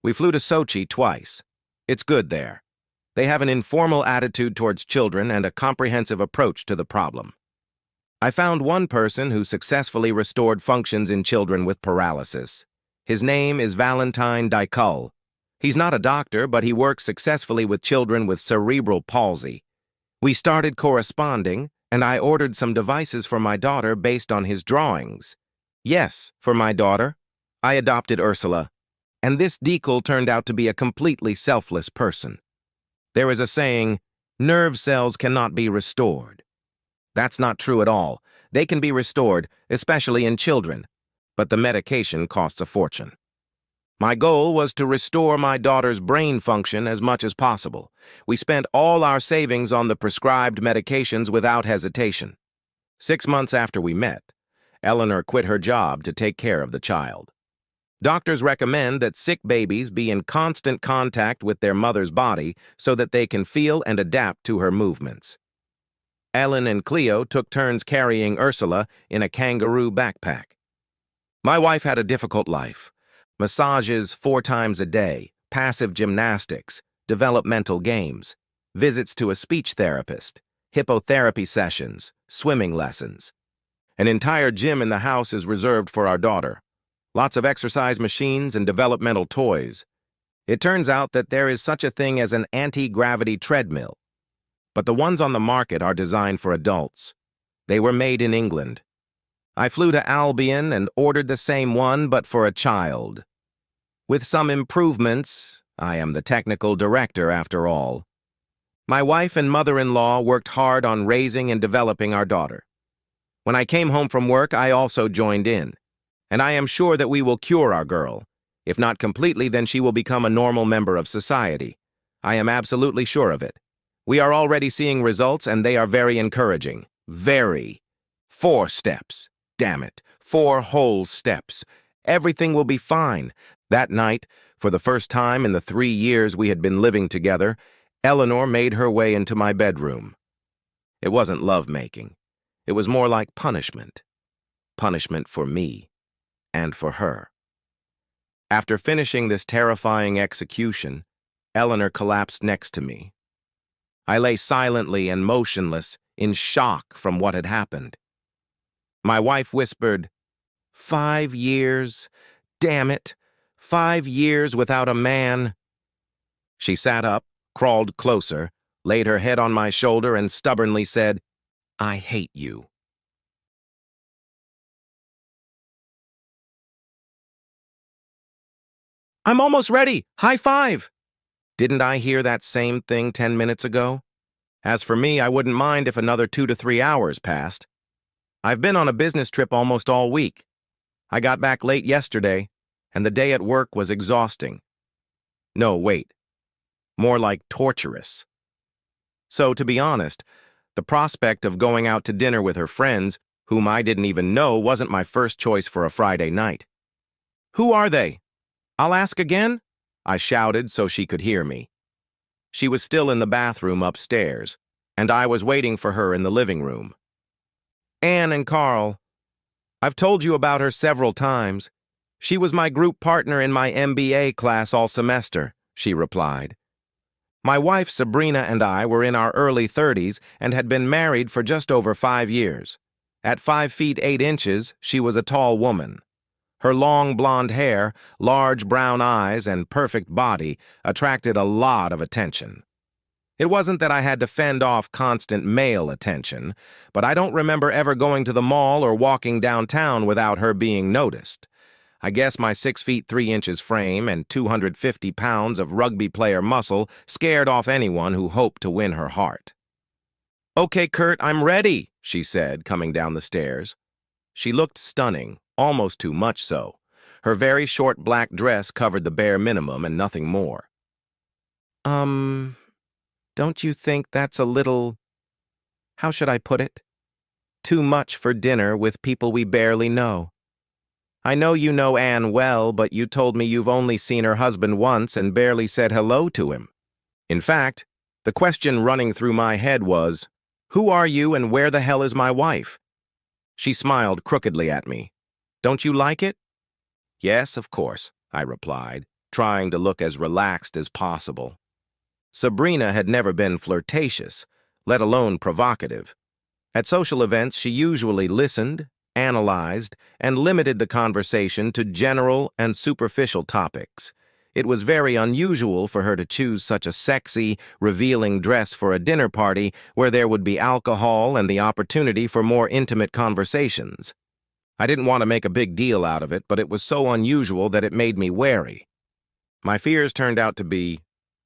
We flew to Sochi twice. It's good there. They have an informal attitude towards children and a comprehensive approach to the problem. I found one person who successfully restored functions in children with paralysis. His name is Valentine Dykul. He's not a doctor, but he works successfully with children with cerebral palsy. We started corresponding, and I ordered some devices for my daughter based on his drawings. Yes, for my daughter. I adopted Ursula, and this Dykul turned out to be a completely selfless person. There is a saying, nerve cells cannot be restored. That's not true at all. They can be restored, especially in children, but the medication costs a fortune. My goal was to restore my daughter's brain function as much as possible. We spent all our savings on the prescribed medications without hesitation. 6 months after we met, Eleanor quit her job to take care of the child. Doctors recommend that sick babies be in constant contact with their mother's body so that they can feel and adapt to her movements. Ellen and Cleo took turns carrying Ursula in a kangaroo backpack. My wife had a difficult life. Massages 4 times a day, passive gymnastics, developmental games, visits to a speech therapist, hippotherapy sessions, swimming lessons. An entire gym in the house is reserved for our daughter. Lots of exercise machines and developmental toys. It turns out that there is such a thing as an anti-gravity treadmill. But the ones on the market are designed for adults. They were made in England. I flew to Albion and ordered the same one, but for a child. With some improvements, I am the technical director after all. My wife and mother-in-law worked hard on raising and developing our daughter. When I came home from work, I also joined in. And I am sure that we will cure our girl. If not completely, then she will become a normal member of society. I am absolutely sure of it. We are already seeing results, and they are very encouraging. Very. 4 steps. Damn it. 4 whole steps. Everything will be fine. That night, for the first time in the 3 years we had been living together, Eleanor made her way into my bedroom. It wasn't lovemaking. It was more like punishment. Punishment for me. And for her. After finishing this terrifying execution, Eleanor collapsed next to me. I lay silently and motionless, in shock from what had happened. My wife whispered, 5 years, damn it, 5 years without a man. She sat up, crawled closer, laid her head on my shoulder, and stubbornly said, I hate you. I'm almost ready. High five. Didn't I hear that same thing 10 minutes ago? As for me, I wouldn't mind if another 2 to 3 hours passed. I've been on a business trip almost all week. I got back late yesterday, and the day at work was exhausting. No, wait. More like torturous. So, to be honest, the prospect of going out to dinner with her friends, whom I didn't even know, wasn't my first choice for a Friday night. Who are they? I'll ask again, I shouted so she could hear me. She was still in the bathroom upstairs, and I was waiting for her in the living room. Anne and Carl. I've told you about her several times. She was my group partner in my MBA class all semester, she replied. My wife Sabrina and I were in our early 30s and had been married for just over 5 years. At 5 feet 8 inches, she was a tall woman. Her long blonde hair, large brown eyes, and perfect body attracted a lot of attention. It wasn't that I had to fend off constant male attention, but I don't remember ever going to the mall or walking downtown without her being noticed. I guess my 6 feet 3 inches frame and 250 pounds of rugby player muscle scared off anyone who hoped to win her heart. "Okay, Kurt, I'm ready," she said, coming down the stairs. She looked stunning, almost too much so. Her very short black dress covered the bare minimum and nothing more. Don't you think that's a little, how should I put it? Too much for dinner with people we barely know. I know you know Anne well, but you told me you've only seen her husband once and barely said hello to him. In fact, the question running through my head was, who are you and where the hell is my wife? She smiled crookedly at me. Don't you like it? Yes, of course, I replied, trying to look as relaxed as possible. Sabrina had never been flirtatious, let alone provocative. At social events, she usually listened, analyzed, and limited the conversation to general and superficial topics. It was very unusual for her to choose such a sexy, revealing dress for a dinner party where there would be alcohol and the opportunity for more intimate conversations. I didn't want to make a big deal out of it, but it was so unusual that it made me wary. My fears turned out to be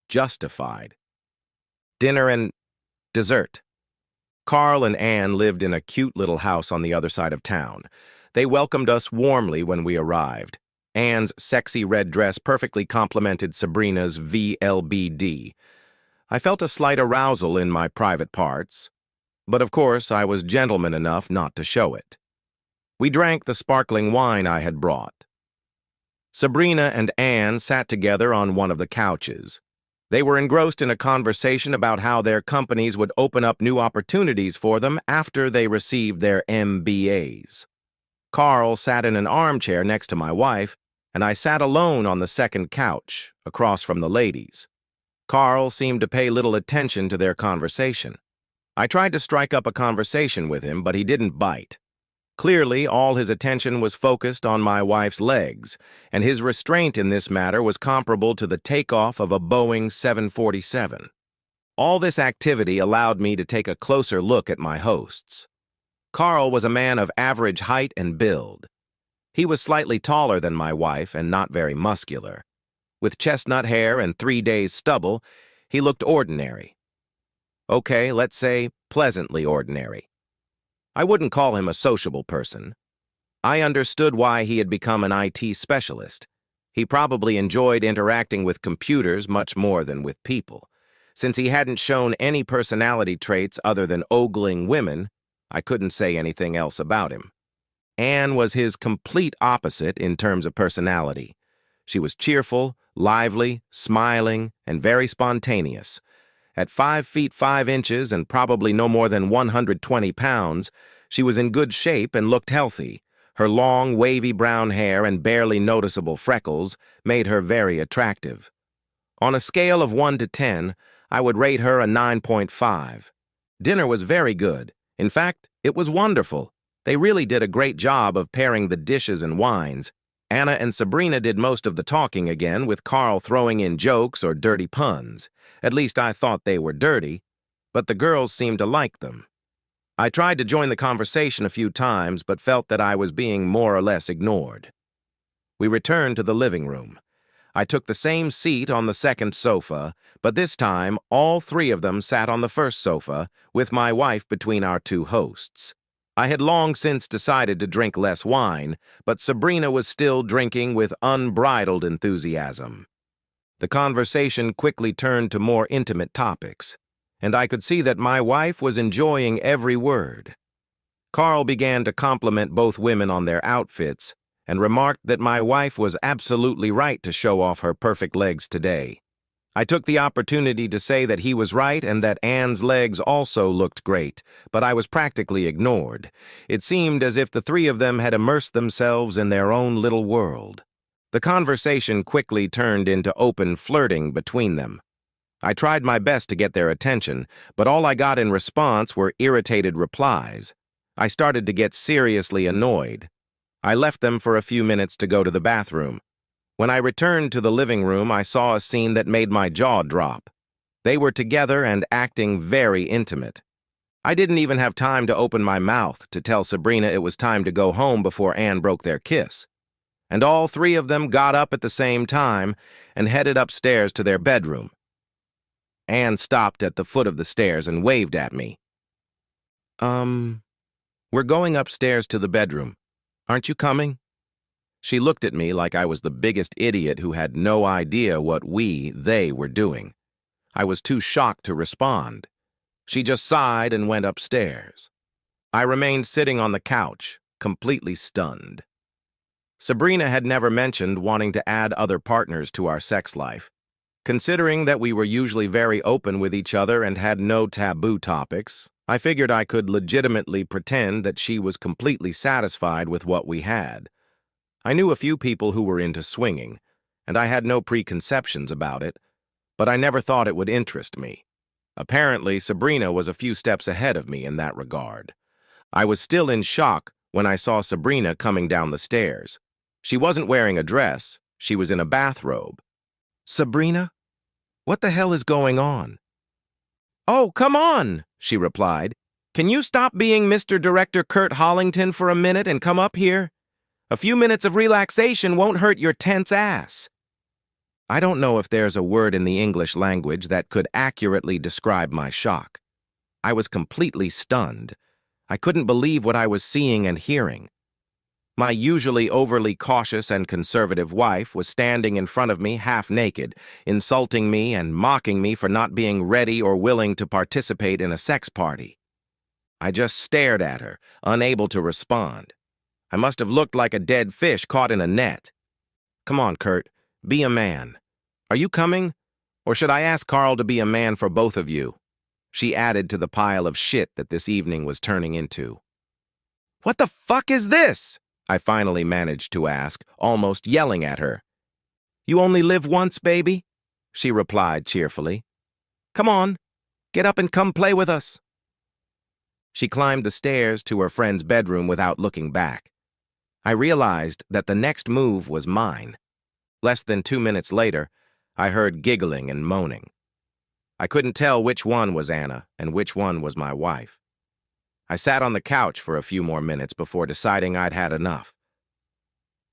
justified. Dinner and dessert. Carl and Anne lived in a cute little house on the other side of town. They welcomed us warmly when we arrived. Anne's sexy red dress perfectly complemented Sabrina's VLBD. I felt a slight arousal in my private parts, but of course I was gentleman enough not to show it. We drank the sparkling wine I had brought. Sabrina and Anne sat together on one of the couches. They were engrossed in a conversation about how their companies would open up new opportunities for them after they received their MBAs. Carl sat in an armchair next to my wife, and I sat alone on the second couch, across from the ladies. Carl seemed to pay little attention to their conversation. I tried to strike up a conversation with him, but he didn't bite. Clearly, all his attention was focused on my wife's legs, and his restraint in this matter was comparable to the takeoff of a Boeing 747. All this activity allowed me to take a closer look at my hosts. Carl was a man of average height and build. He was slightly taller than my wife and not very muscular. With chestnut hair and 3 days stubble, he looked ordinary. Okay, let's say pleasantly ordinary. I wouldn't call him a sociable person. I understood why he had become an IT specialist. He probably enjoyed interacting with computers much more than with people. Since he hadn't shown any personality traits other than ogling women, I couldn't say anything else about him. Anne was his complete opposite in terms of personality. She was cheerful, lively, smiling, and very spontaneous. At 5 feet 5 inches and probably no more than 120 pounds, she was in good shape and looked healthy. Her long, wavy brown hair and barely noticeable freckles made her very attractive. On a scale of 1 to 10, I would rate her a 9.5. Dinner was very good. In fact, it was wonderful. They really did a great job of pairing the dishes and wines. Anna and Sabrina did most of the talking again, with Carl throwing in jokes or dirty puns. At least I thought they were dirty, but the girls seemed to like them. I tried to join the conversation a few times, but felt that I was being more or less ignored. We returned to the living room. I took the same seat on the second sofa, but this time all 3 of them sat on the first sofa, with my wife between our 2 hosts. I had long since decided to drink less wine, but Sabrina was still drinking with unbridled enthusiasm. The conversation quickly turned to more intimate topics, and I could see that my wife was enjoying every word. Carl began to compliment both women on their outfits, and remarked that my wife was absolutely right to show off her perfect legs today. I took the opportunity to say that he was right and that Anne's legs also looked great, but I was practically ignored. It seemed as if the 3 of them had immersed themselves in their own little world. The conversation quickly turned into open flirting between them. I tried my best to get their attention, but all I got in response were irritated replies. I started to get seriously annoyed. I left them for a few minutes to go to the bathroom. When I returned to the living room, I saw a scene that made my jaw drop. They were together and acting very intimate. I didn't even have time to open my mouth to tell Sabrina it was time to go home before Anne broke their kiss. And all three of them got up at the same time and headed upstairs to their bedroom. Anne stopped at the foot of the stairs and waved at me. We're going upstairs to the bedroom. Aren't you coming? She looked at me like I was the biggest idiot who had no idea what they were doing. I was too shocked to respond. She just sighed and went upstairs. I remained sitting on the couch, completely stunned. Sabrina had never mentioned wanting to add other partners to our sex life. Considering that we were usually very open with each other and had no taboo topics, I figured I could legitimately pretend that she was completely satisfied with what we had. I knew a few people who were into swinging, and I had no preconceptions about it, but I never thought it would interest me. Apparently, Sabrina was a few steps ahead of me in that regard. I was still in shock when I saw Sabrina coming down the stairs. She wasn't wearing a dress, she was in a bathrobe. Sabrina? What the hell is going on? Oh, come on, she replied. Can you stop being Mr. Director Kurt Hollington for a minute and come up here? A few minutes of relaxation won't hurt your tense ass. I don't know if there's a word in the English language that could accurately describe my shock. I was completely stunned. I couldn't believe what I was seeing and hearing. My usually overly cautious and conservative wife was standing in front of me half-naked, insulting me and mocking me for not being ready or willing to participate in a sex party. I just stared at her, unable to respond. I must have looked like a dead fish caught in a net. Come on, Kurt, be a man. Are you coming? Or should I ask Carl to be a man for both of you? She added to the pile of shit that this evening was turning into. What the fuck is this? I finally managed to ask, almost yelling at her. You only live once, baby? She replied cheerfully. Come on, get up and come play with us. She climbed the stairs to her friend's bedroom without looking back. I realized that the next move was mine. Less than 2 minutes later, I heard giggling and moaning. I couldn't tell which one was Anna and which one was my wife. I sat on the couch for a few more minutes before deciding I'd had enough.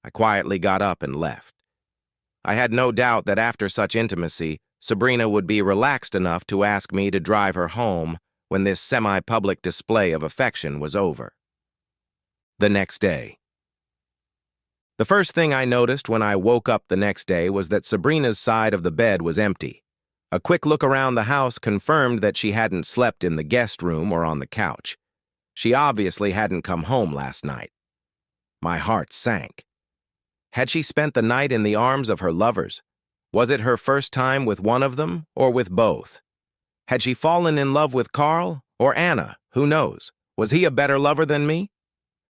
I quietly got up and left. I had no doubt that after such intimacy, Sabrina would be relaxed enough to ask me to drive her home when this semi-public display of affection was over. The next day. The first thing I noticed when I woke up the next day was that Sabrina's side of the bed was empty. A quick look around the house confirmed that she hadn't slept in the guest room or on the couch. She obviously hadn't come home last night. My heart sank. Had she spent the night in the arms of her lovers? Was it her first time with one of them or with both? Had she fallen in love with Carl or Anna? Who knows? Was he a better lover than me?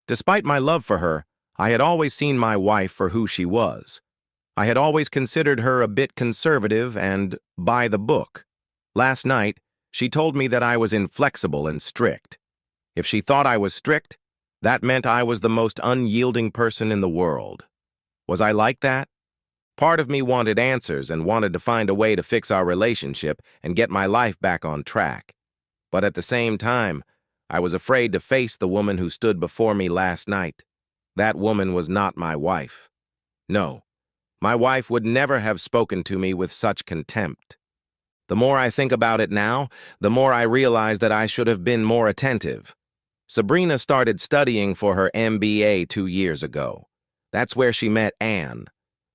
Despite my love for her, I had always seen my wife for who she was. I had always considered her a bit conservative and by the book. Last night, she told me that I was inflexible and strict. If she thought I was strict, that meant I was the most unyielding person in the world. Was I like that? Part of me wanted answers and wanted to find a way to fix our relationship and get my life back on track. But at the same time, I was afraid to face the woman who stood before me last night. That woman was not my wife. No, my wife would never have spoken to me with such contempt. The more I think about it now, the more I realize that I should have been more attentive. Sabrina started studying for her MBA 2 years ago. That's where she met Anne.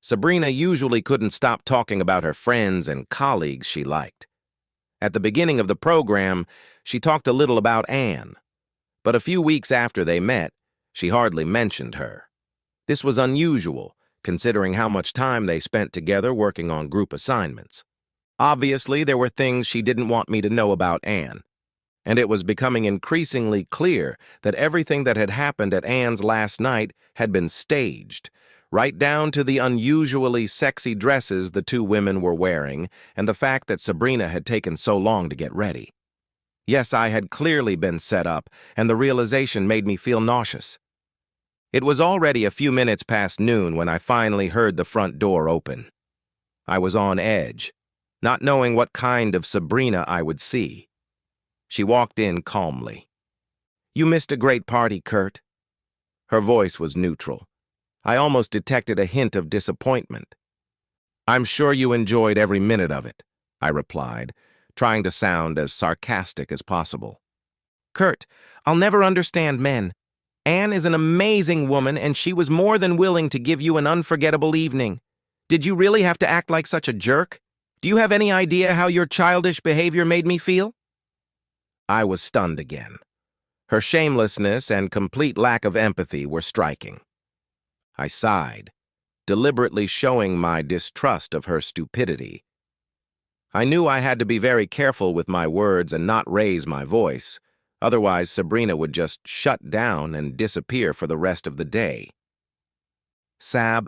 Sabrina usually couldn't stop talking about her friends and colleagues she liked. At the beginning of the program, she talked a little about Anne. But a few weeks after they met, she hardly mentioned her. This was unusual, considering how much time they spent together working on group assignments. Obviously, there were things she didn't want me to know about Anne, and it was becoming increasingly clear that everything that had happened at Anne's last night had been staged, right down to the unusually sexy dresses the two women were wearing and the fact that Sabrina had taken so long to get ready. Yes, I had clearly been set up, and the realization made me feel nauseous. It was already a few minutes past noon when I finally heard the front door open. I was on edge. not knowing what kind of Sabrina I would see. She walked in calmly. "You missed a great party, Kurt." Her voice was neutral. I almost detected a hint of disappointment. "I'm sure you enjoyed every minute of it," I replied, trying to sound as sarcastic as possible. "Kurt, I'll never understand men. Anne is an amazing woman, and she was more than willing to give you an unforgettable evening. Did you really have to act like such a jerk? Do you have any idea how your childish behavior made me feel?" I was stunned again. Her shamelessness and complete lack of empathy were striking. I sighed, deliberately showing my distrust of her stupidity. I knew I had to be very careful with my words and not raise my voice, otherwise Sabrina would just shut down and disappear for the rest of the day. "Sab,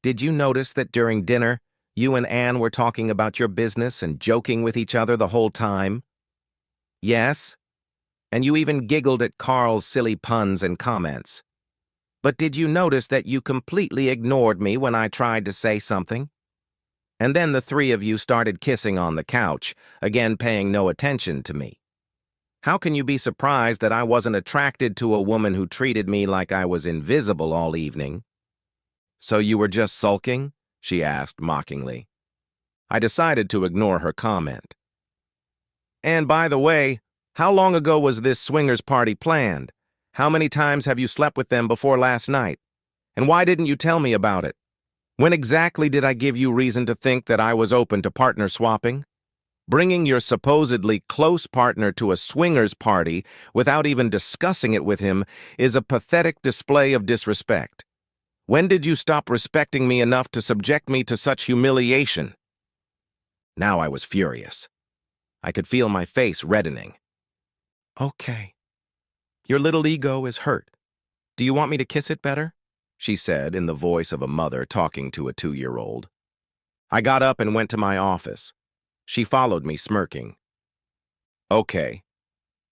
did you notice that during dinner, you and Anne were talking about your business and joking with each other the whole time?" "Yes, and you even giggled at Carl's silly puns and comments. But did you notice that you completely ignored me when I tried to say something? And then the three of you started kissing on the couch, again paying no attention to me. How can you be surprised that I wasn't attracted to a woman who treated me like I was invisible all evening?" "So you were just sulking?" she asked mockingly. I decided to ignore her comment. "And by the way, how long ago was this swingers party planned? How many times have you slept with them before last night? And why didn't you tell me about it? When exactly did I give you reason to think that I was open to partner swapping? Bringing your supposedly close partner to a swingers party without even discussing it with him is a pathetic display of disrespect. When did you stop respecting me enough to subject me to such humiliation?" Now I was furious. I could feel my face reddening. "Okay. Your little ego is hurt. Do you want me to kiss it better?" she said in the voice of a mother talking to a 2-year-old. I got up and went to my office. She followed me, smirking. "Okay.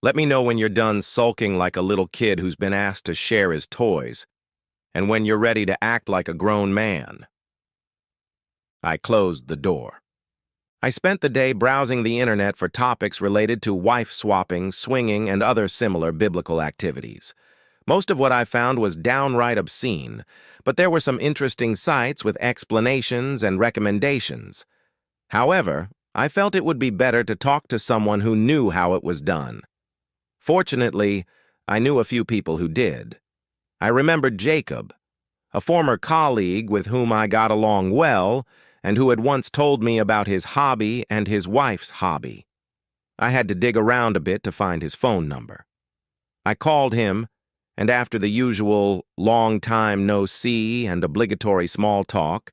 Let me know when you're done sulking like a little kid who's been asked to share his toys, and when you're ready to act like a grown man." I closed the door. I spent the day browsing the internet for topics related to wife swapping, swinging, and other similar biblical activities. Most of what I found was downright obscene, but there were some interesting sites with explanations and recommendations. However, I felt it would be better to talk to someone who knew how it was done. Fortunately, I knew a few people who did. I remembered Jacob, a former colleague with whom I got along well, and who had once told me about his hobby and his wife's hobby. I had to dig around a bit to find his phone number. I called him, and after the usual long time no see and obligatory small talk,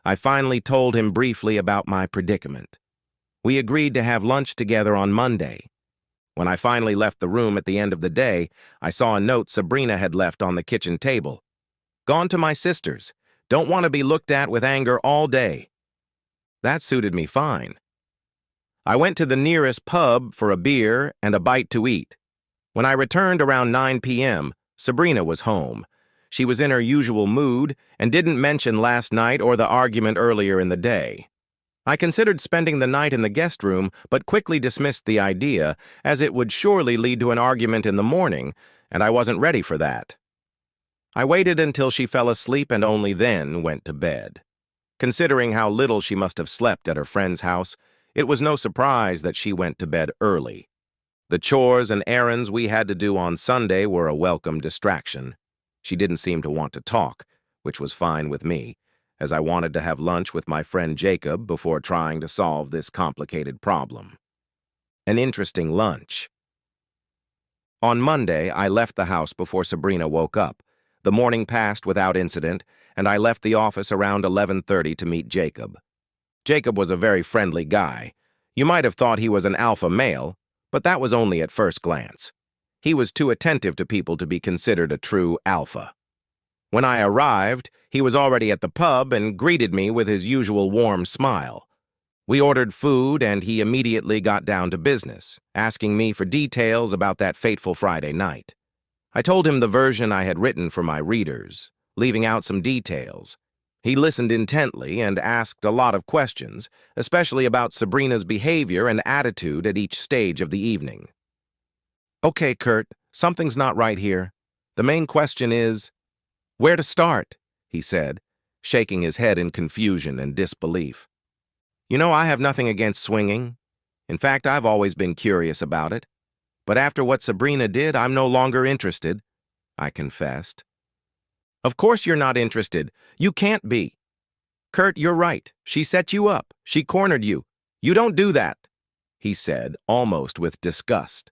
I finally told him briefly about my predicament. We agreed to have lunch together on Monday. When I finally left the room at the end of the day, I saw a note Sabrina had left on the kitchen table. "Gone to my sister's. Don't want to be looked at with anger all day." That suited me fine. I went to the nearest pub for a beer and a bite to eat. When I returned around 9 p.m., Sabrina was home. She was in her usual mood and didn't mention last night or the argument earlier in the day. I considered spending the night in the guest room, but quickly dismissed the idea, as it would surely lead to an argument in the morning, and I wasn't ready for that. I waited until she fell asleep and only then went to bed. Considering how little she must have slept at her friend's house, it was no surprise that she went to bed early. The chores and errands we had to do on Sunday were a welcome distraction. She didn't seem to want to talk, which was fine with me, as I wanted to have lunch with my friend Jacob before trying to solve this complicated problem. An interesting lunch. On Monday, I left the house before Sabrina woke up. The morning passed without incident, and I left the office around 11:30 to meet Jacob. Jacob was a very friendly guy. You might have thought he was an alpha male, but that was only at first glance. He was too attentive to people to be considered a true alpha. When I arrived, he was already at the pub and greeted me with his usual warm smile. We ordered food, and he immediately got down to business, asking me for details about that fateful Friday night. I told him the version I had written for my readers, leaving out some details. He listened intently and asked a lot of questions, especially about Sabrina's behavior and attitude at each stage of the evening. Okay, Kurt, something's not right here. The main question is, where to start? He said, shaking his head in confusion and disbelief. You know, I have nothing against swinging. In fact, I've always been curious about it. But after what Sabrina did, I'm no longer interested, I confessed. Of course you're not interested. You can't be. Kurt, you're right. She set you up. She cornered you. You don't do that, he said, almost with disgust.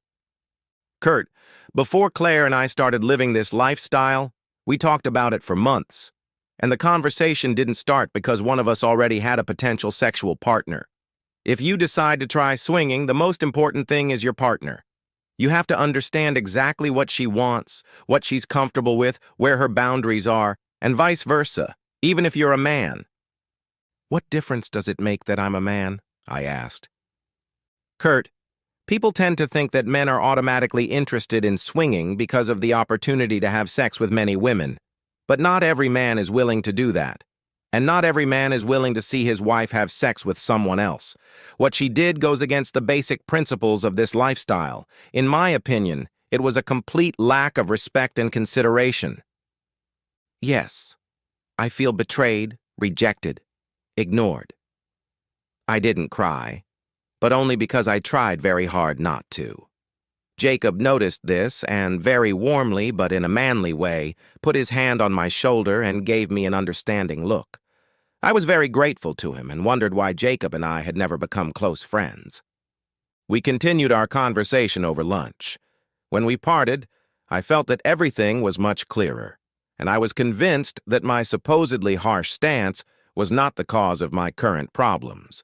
Kurt, before Claire and I started living this lifestyle, we talked about it for months. And the conversation didn't start because one of us already had a potential sexual partner. If you decide to try swinging, the most important thing is your partner. You have to understand exactly what she wants, what she's comfortable with, where her boundaries are, and vice versa, even if you're a man. What difference does it make that I'm a man? I asked. Kurt, people tend to think that men are automatically interested in swinging because of the opportunity to have sex with many women. But not every man is willing to do that. And not every man is willing to see his wife have sex with someone else. What she did goes against the basic principles of this lifestyle. In my opinion, it was a complete lack of respect and consideration. Yes, I feel betrayed, rejected, ignored. I didn't cry, but only because I tried very hard not to. Jacob noticed this and, very warmly but in a manly way, put his hand on my shoulder and gave me an understanding look. I was very grateful to him and wondered why Jacob and I had never become close friends. We continued our conversation over lunch. When we parted, I felt that everything was much clearer, and I was convinced that my supposedly harsh stance was not the cause of my current problems.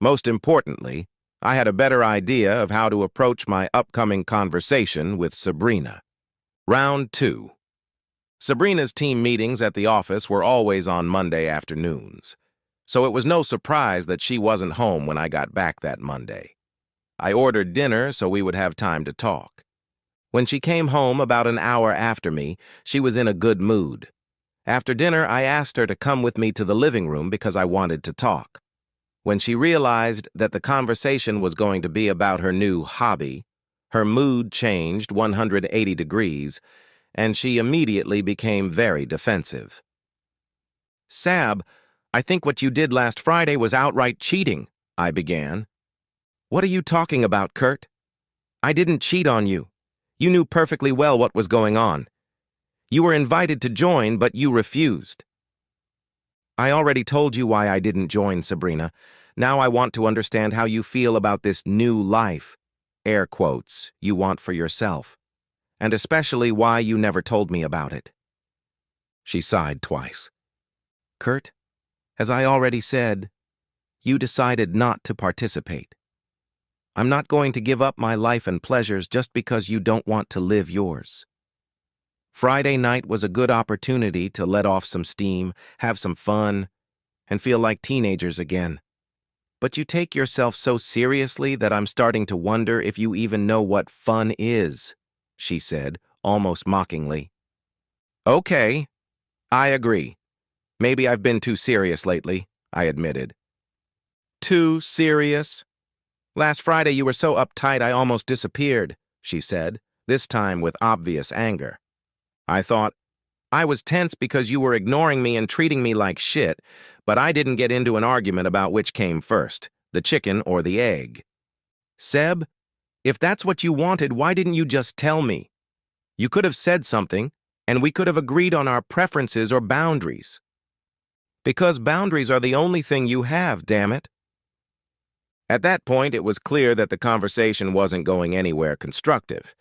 Most importantly, I had a better idea of how to approach my upcoming conversation with Sabrina. Round 2. Sabrina's team meetings at the office were always on Monday afternoons, so it was no surprise that she wasn't home when I got back that Monday. I ordered dinner so we would have time to talk. When she came home about an hour after me, she was in a good mood. After dinner, I asked her to come with me to the living room because I wanted to talk. When she realized that the conversation was going to be about her new hobby, her mood changed 180 degrees, and she immediately became very defensive. Sab, I think what you did last Friday was outright cheating, I began. What are you talking about, Kurt? I didn't cheat on you. You knew perfectly well what was going on. You were invited to join, but you refused. I already told you why I didn't join, Sabrina. Now I want to understand how you feel about this new life, air quotes, you want for yourself, and especially why you never told me about it. She sighed twice. Kurt, as I already said, you decided not to participate. I'm not going to give up my life and pleasures just because you don't want to live yours. Friday night was a good opportunity to let off some steam, have some fun, and feel like teenagers again. But you take yourself so seriously that I'm starting to wonder if you even know what fun is, she said, almost mockingly. Okay, I agree. Maybe I've been too serious lately, I admitted. Too serious? Last Friday you were so uptight I almost disappeared, she said, this time with obvious anger. I thought, I was tense because you were ignoring me and treating me like shit, but I didn't get into an argument about which came first, the chicken or the egg. Seb, if that's what you wanted, why didn't you just tell me? You could have said something, and we could have agreed on our preferences or boundaries. Because boundaries are the only thing you have, damn it. At that point, it was clear that the conversation wasn't going anywhere constructive.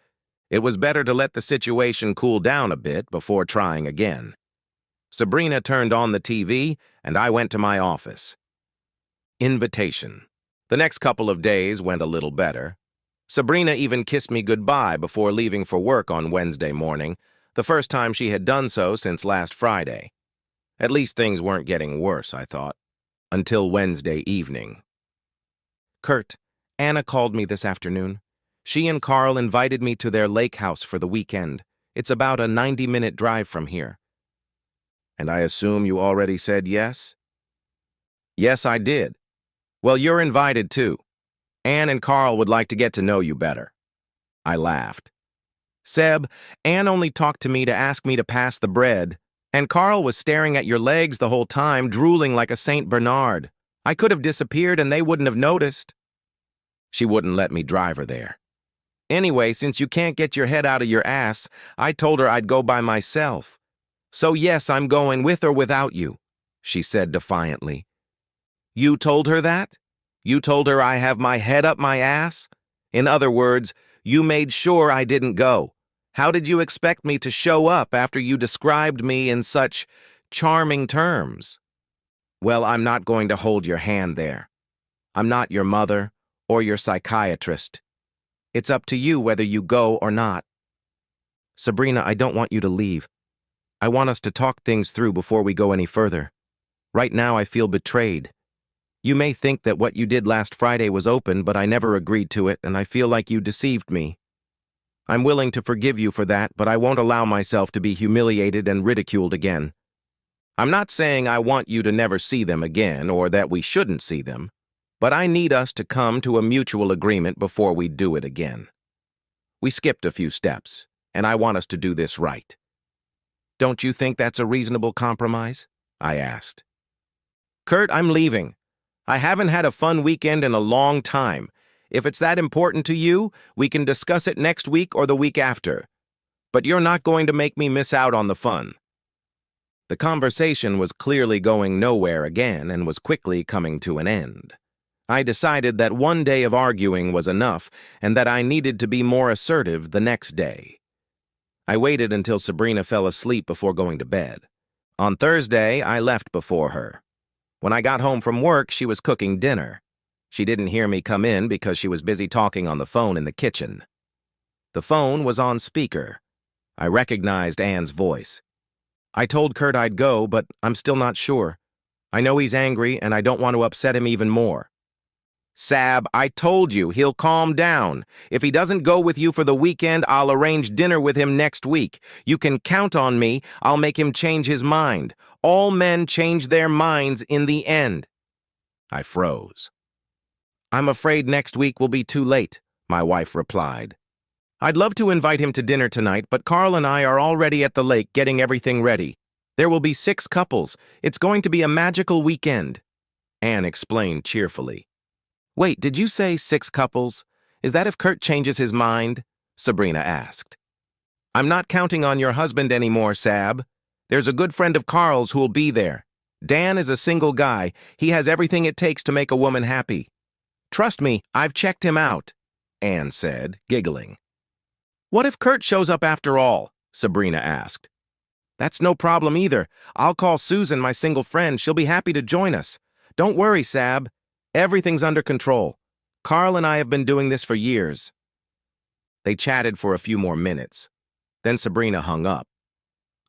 It was better to let the situation cool down a bit before trying again. Sabrina turned on the TV, and I went to my office. Invitation. The next couple of days went a little better. Sabrina even kissed me goodbye before leaving for work on Wednesday morning, the first time she had done so since last Friday. At least things weren't getting worse, I thought, until Wednesday evening. Kurt, Anna called me this afternoon. She and Carl invited me to their lake house for the weekend. It's about a 90-minute drive from here. And I assume you already said yes? Yes, I did. Well, you're invited too. Anne and Carl would like to get to know you better. I laughed. Seb, Anne only talked to me to ask me to pass the bread, and Carl was staring at your legs the whole time, drooling like a Saint Bernard. I could have disappeared and they wouldn't have noticed. She wouldn't let me drive her there. Anyway, since you can't get your head out of your ass, I told her I'd go by myself. So yes, I'm going with or without you, she said defiantly. You told her that? You told her I have my head up my ass? In other words, you made sure I didn't go. How did you expect me to show up after you described me in such charming terms? Well, I'm not going to hold your hand there. I'm not your mother or your psychiatrist. It's up to you whether you go or not. Sabrina, I don't want you to leave. I want us to talk things through before we go any further. Right now I feel betrayed. You may think that what you did last Friday was open, but I never agreed to it, and I feel like you deceived me. I'm willing to forgive you for that, but I won't allow myself to be humiliated and ridiculed again. I'm not saying I want you to never see them again or that we shouldn't see them, but I need us to come to a mutual agreement before we do it again. We skipped a few steps, and I want us to do this right. Don't you think that's a reasonable compromise? I asked. Kurt, I'm leaving. I haven't had a fun weekend in a long time. If it's that important to you, we can discuss it next week or the week after. But you're not going to make me miss out on the fun. The conversation was clearly going nowhere again and was quickly coming to an end. I decided that one day of arguing was enough and that I needed to be more assertive the next day. I waited until Sabrina fell asleep before going to bed. On Thursday, I left before her. When I got home from work, she was cooking dinner. She didn't hear me come in because she was busy talking on the phone in the kitchen. The phone was on speaker. I recognized Anne's voice. I told Kurt I'd go, but I'm still not sure. I know he's angry, and I don't want to upset him even more. Sab, I told you, he'll calm down. If he doesn't go with you for the weekend, I'll arrange dinner with him next week. You can count on me. I'll make him change his mind. All men change their minds in the end. I froze. I'm afraid next week will be too late, my wife replied. I'd love to invite him to dinner tonight, but Carl and I are already at the lake getting everything ready. There will be 6 couples. It's going to be a magical weekend, Anne explained cheerfully. Wait, did you say 6 couples? Is that if Kurt changes his mind? Sabrina asked. I'm not counting on your husband anymore, Sab. There's a good friend of Carl's who'll be there. Dan is a single guy. He has everything it takes to make a woman happy. Trust me, I've checked him out, Anne said, giggling. What if Kurt shows up after all? Sabrina asked. That's no problem either. I'll call Susan, my single friend. She'll be happy to join us. Don't worry, Sab. Everything's under control. Carl and I have been doing this for years. They chatted for a few more minutes. Then Sabrina hung up.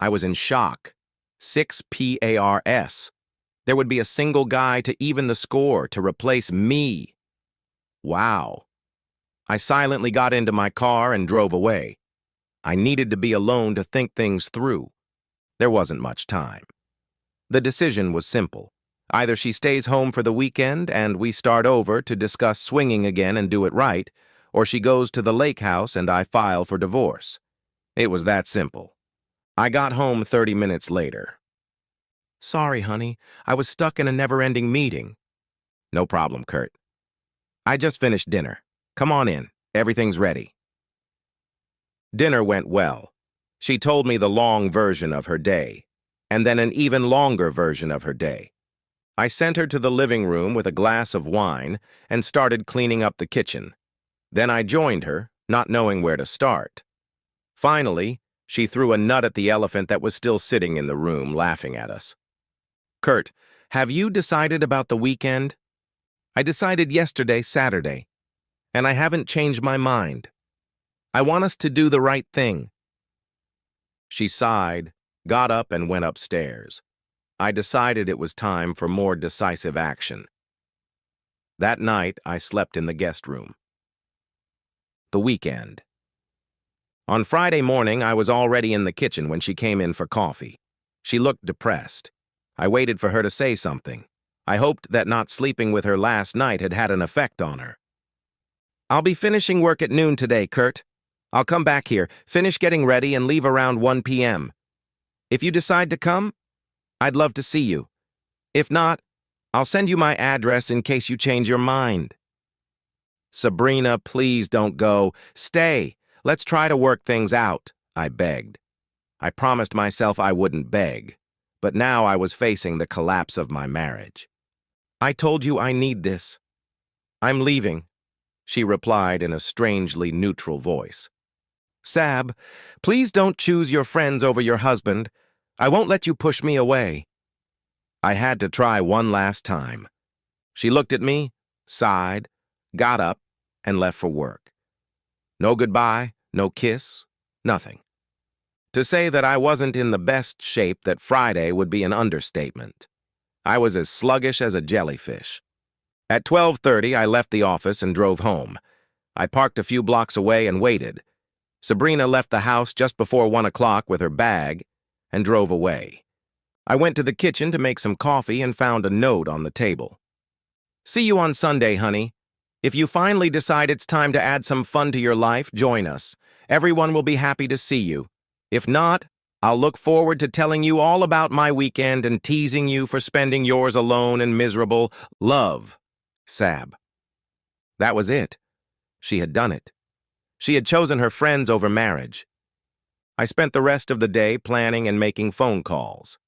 I was in shock. 6 PARS. There would be a single guy to even the score, to replace me. Wow. I silently got into my car and drove away. I needed to be alone to think things through. There wasn't much time. The decision was simple. Either she stays home for the weekend and we start over to discuss swinging again and do it right, or she goes to the lake house and I file for divorce. It was that simple. I got home 30 minutes later. Sorry, honey. I was stuck in a never-ending meeting. No problem, Kurt. I just finished dinner. Come on in. Everything's ready. Dinner went well. She told me the long version of her day, and then an even longer version of her day. I sent her to the living room with a glass of wine and started cleaning up the kitchen. Then I joined her, not knowing where to start. Finally, she threw a nut at the elephant that was still sitting in the room, laughing at us. Kurt, have you decided about the weekend? I decided yesterday, Saturday, and I haven't changed my mind. I want us to do the right thing. She sighed, got up, and went upstairs. I decided it was time for more decisive action. That night, I slept in the guest room. The weekend. On Friday morning, I was already in the kitchen when she came in for coffee. She looked depressed. I waited for her to say something. I hoped that not sleeping with her last night had had an effect on her. "I'll be finishing work at noon today, Kurt. I'll come back here, finish getting ready, and leave around 1 p.m. If you decide to come, I'd love to see you. If not, I'll send you my address in case you change your mind." "Sabrina, please don't go. Stay. Let's try to work things out," I begged. I promised myself I wouldn't beg, but now I was facing the collapse of my marriage. "I told you I need this. I'm leaving," she replied in a strangely neutral voice. "Sab, please don't choose your friends over your husband. I won't let you push me away." I had to try one last time. She looked at me, sighed, got up, and left for work. No goodbye, no kiss, nothing. To say that I wasn't in the best shape that Friday would be an understatement. I was as sluggish as a jellyfish. At 12:30, I left the office and drove home. I parked a few blocks away and waited. Sabrina left the house just before 1 o'clock with her bag and drove away. I went to the kitchen to make some coffee and found a note on the table. "See you on Sunday, honey. If you finally decide it's time to add some fun to your life, join us. Everyone will be happy to see you. If not, I'll look forward to telling you all about my weekend and teasing you for spending yours alone and miserable. Love, Sab." That was it. She had done it. She had chosen her friends over marriage. I spent the rest of the day planning and making phone calls.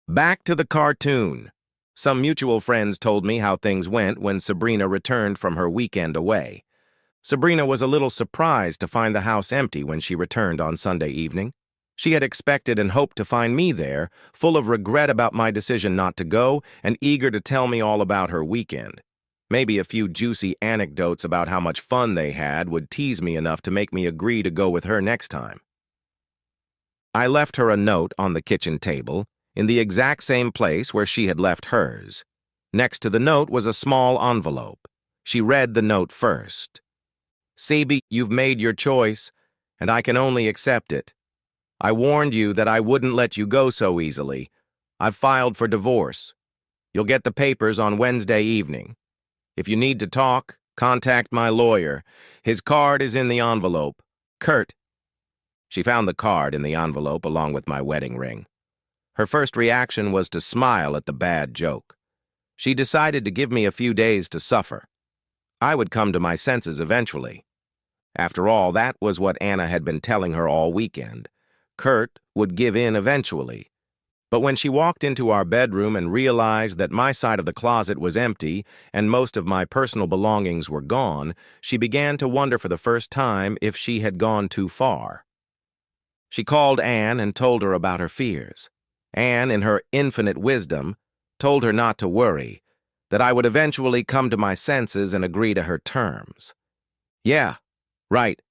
Back to the cartoon. Some mutual friends told me how things went when Sabrina returned from her weekend away. Sabrina was a little surprised to find the house empty when she returned on Sunday evening. She had expected and hoped to find me there, full of regret about my decision not to go and eager to tell me all about her weekend. Maybe a few juicy anecdotes about how much fun they had would tease me enough to make me agree to go with her next time. I left her a note on the kitchen table, in the exact same place where she had left hers. Next to the note was a small envelope. She read the note first. "Sabi, you've made your choice, and I can only accept it. I warned you that I wouldn't let you go so easily. I've filed for divorce. You'll get the papers on Wednesday evening. If you need to talk, contact my lawyer. His card is in the envelope. Kurt." She found the card in the envelope along with my wedding ring. Her first reaction was to smile at the bad joke. She decided to give me a few days to suffer. I would come to my senses eventually. After all, that was what Anna had been telling her all weekend. Kurt would give in eventually. But when she walked into our bedroom and realized that my side of the closet was empty and most of my personal belongings were gone, she began to wonder for the first time if she had gone too far. She called Anne and told her about her fears. Anne, in her infinite wisdom, told her not to worry, that I would eventually come to my senses and agree to her terms. Yeah, right.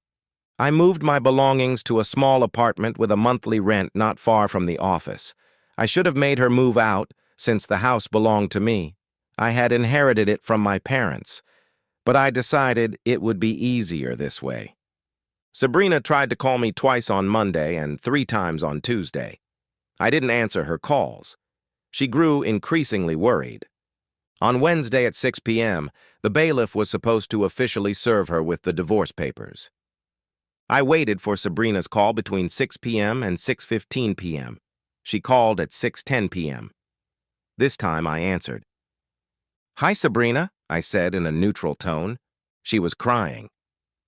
I moved my belongings to a small apartment with a monthly rent not far from the office. I should have made her move out, since the house belonged to me. I had inherited it from my parents, but I decided it would be easier this way. Sabrina tried to call me twice on Monday and 3 times on Tuesday. I didn't answer her calls. She grew increasingly worried. On Wednesday at 6 p.m., the bailiff was supposed to officially serve her with the divorce papers. I waited for Sabrina's call between 6 p.m. and 6:15 p.m. She called at 6:10 p.m. This time I answered. "Hi, Sabrina," I said in a neutral tone. She was crying.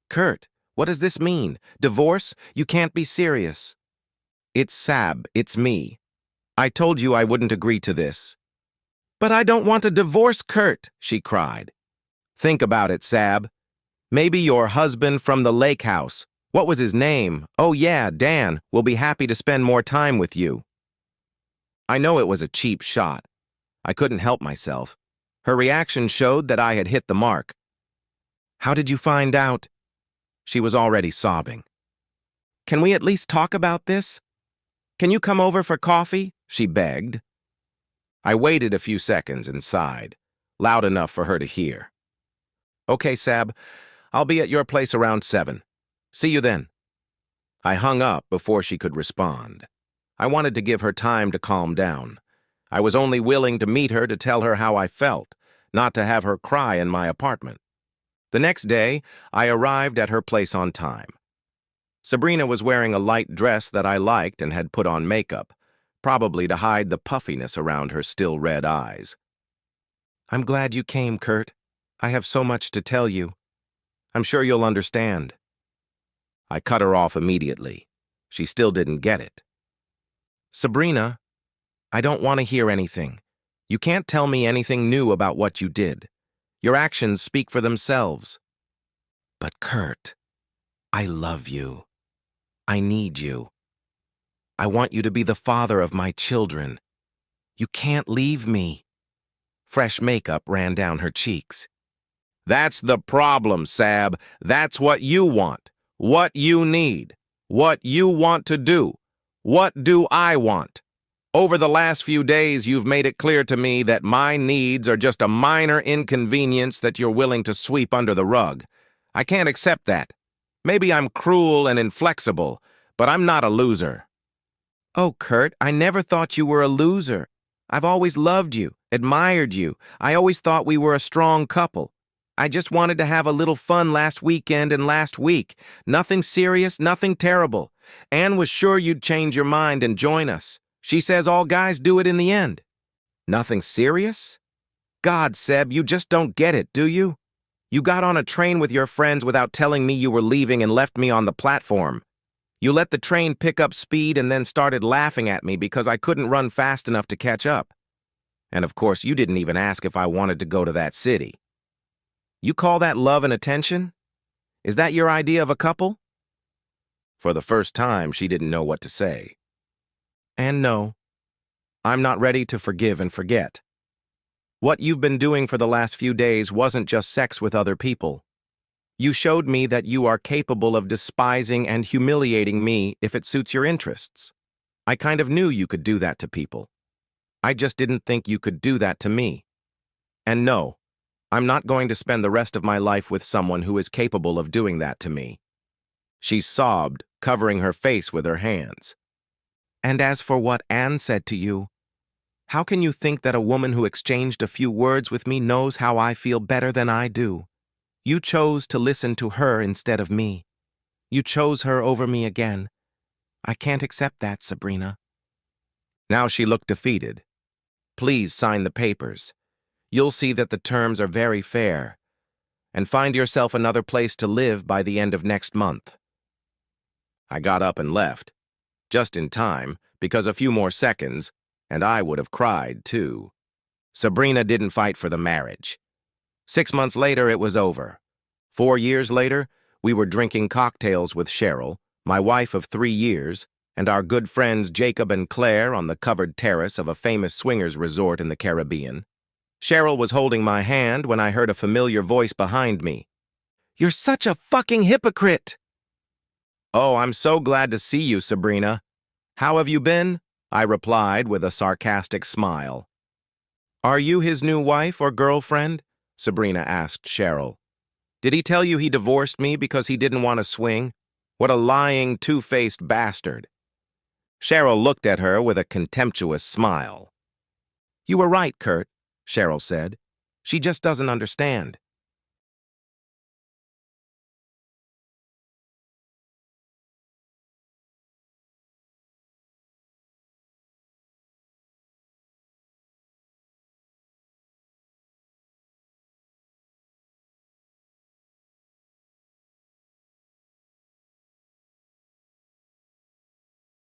"Kurt, what does this mean? Divorce? You can't be serious." "It's Sab, it's me. I told you I wouldn't agree to this." "But I don't want a divorce, Kurt," she cried. "Think about it, Sab. Maybe your husband from the lake house, what was his name? Oh yeah, Dan, will be happy to spend more time with you." I know it was a cheap shot. I couldn't help myself. Her reaction showed that I had hit the mark. "How did you find out?" She was already sobbing. "Can we at least talk about this? Can you come over for coffee?" she begged. I waited a few seconds and sighed, loud enough for her to hear. "Okay, Sab, I'll be at your place around 7. See you then." I hung up before she could respond. I wanted to give her time to calm down. I was only willing to meet her to tell her how I felt, not to have her cry in my apartment. The next day, I arrived at her place on time. Sabrina was wearing a light dress that I liked and had put on makeup, probably to hide the puffiness around her still red eyes. "I'm glad you came, Kurt. I have so much to tell you. I'm sure you'll understand." I cut her off immediately. She still didn't get it. "Sabrina, I don't want to hear anything. You can't tell me anything new about what you did. Your actions speak for themselves." "But Kurt, I love you. I need you. I want you to be the father of my children. You can't leave me." Fresh makeup ran down her cheeks. "That's the problem, Sab. That's what you want. What you need. What you want to do. What do I want? Over the last few days, you've made it clear to me that my needs are just a minor inconvenience that you're willing to sweep under the rug. I can't accept that. Maybe I'm cruel and inflexible, but I'm not a loser." "Oh, Kurt, I never thought you were a loser. I've always loved you, admired you. I always thought we were a strong couple. I just wanted to have a little fun last weekend and last week. Nothing serious, nothing terrible. Anne was sure you'd change your mind and join us. She says all guys do it in the end." "Nothing serious? God, Seb, you just don't get it, do you? You got on a train with your friends without telling me you were leaving and left me on the platform. You let the train pick up speed and then started laughing at me because I couldn't run fast enough to catch up. And of course, you didn't even ask if I wanted to go to that city. You call that love and attention? Is that your idea of a couple?" For the first time, she didn't know what to say. "And no, I'm not ready to forgive and forget. What you've been doing for the last few days wasn't just sex with other people. You showed me that you are capable of despising and humiliating me if it suits your interests. I kind of knew you could do that to people. I just didn't think you could do that to me. And no, I'm not going to spend the rest of my life with someone who is capable of doing that to me." She sobbed, covering her face with her hands. "And as for what Anne said to you, how can you think that a woman who exchanged a few words with me knows how I feel better than I do? You chose to listen to her instead of me. You chose her over me again. I can't accept that, Sabrina." Now she looked defeated. "Please sign the papers. You'll see that the terms are very fair. And find yourself another place to live by the end of next month." I got up and left, just in time, because a few more seconds, and I would have cried, too. Sabrina didn't fight for the marriage. 6 months later, it was over. 4 years later, we were drinking cocktails with Cheryl, my wife of 3 years, and our good friends Jacob and Claire on the covered terrace of a famous swingers resort in the Caribbean. Cheryl was holding my hand when I heard a familiar voice behind me. "You're such a fucking hypocrite!" "Oh, I'm so glad to see you, Sabrina. How have you been?" I replied with a sarcastic smile. "Are you his new wife or girlfriend?" Sabrina asked Cheryl. "Did he tell you he divorced me because he didn't want to swing? What a lying, two-faced bastard." Cheryl looked at her with a contemptuous smile. "You were right, Kurt," Cheryl said. "She just doesn't understand.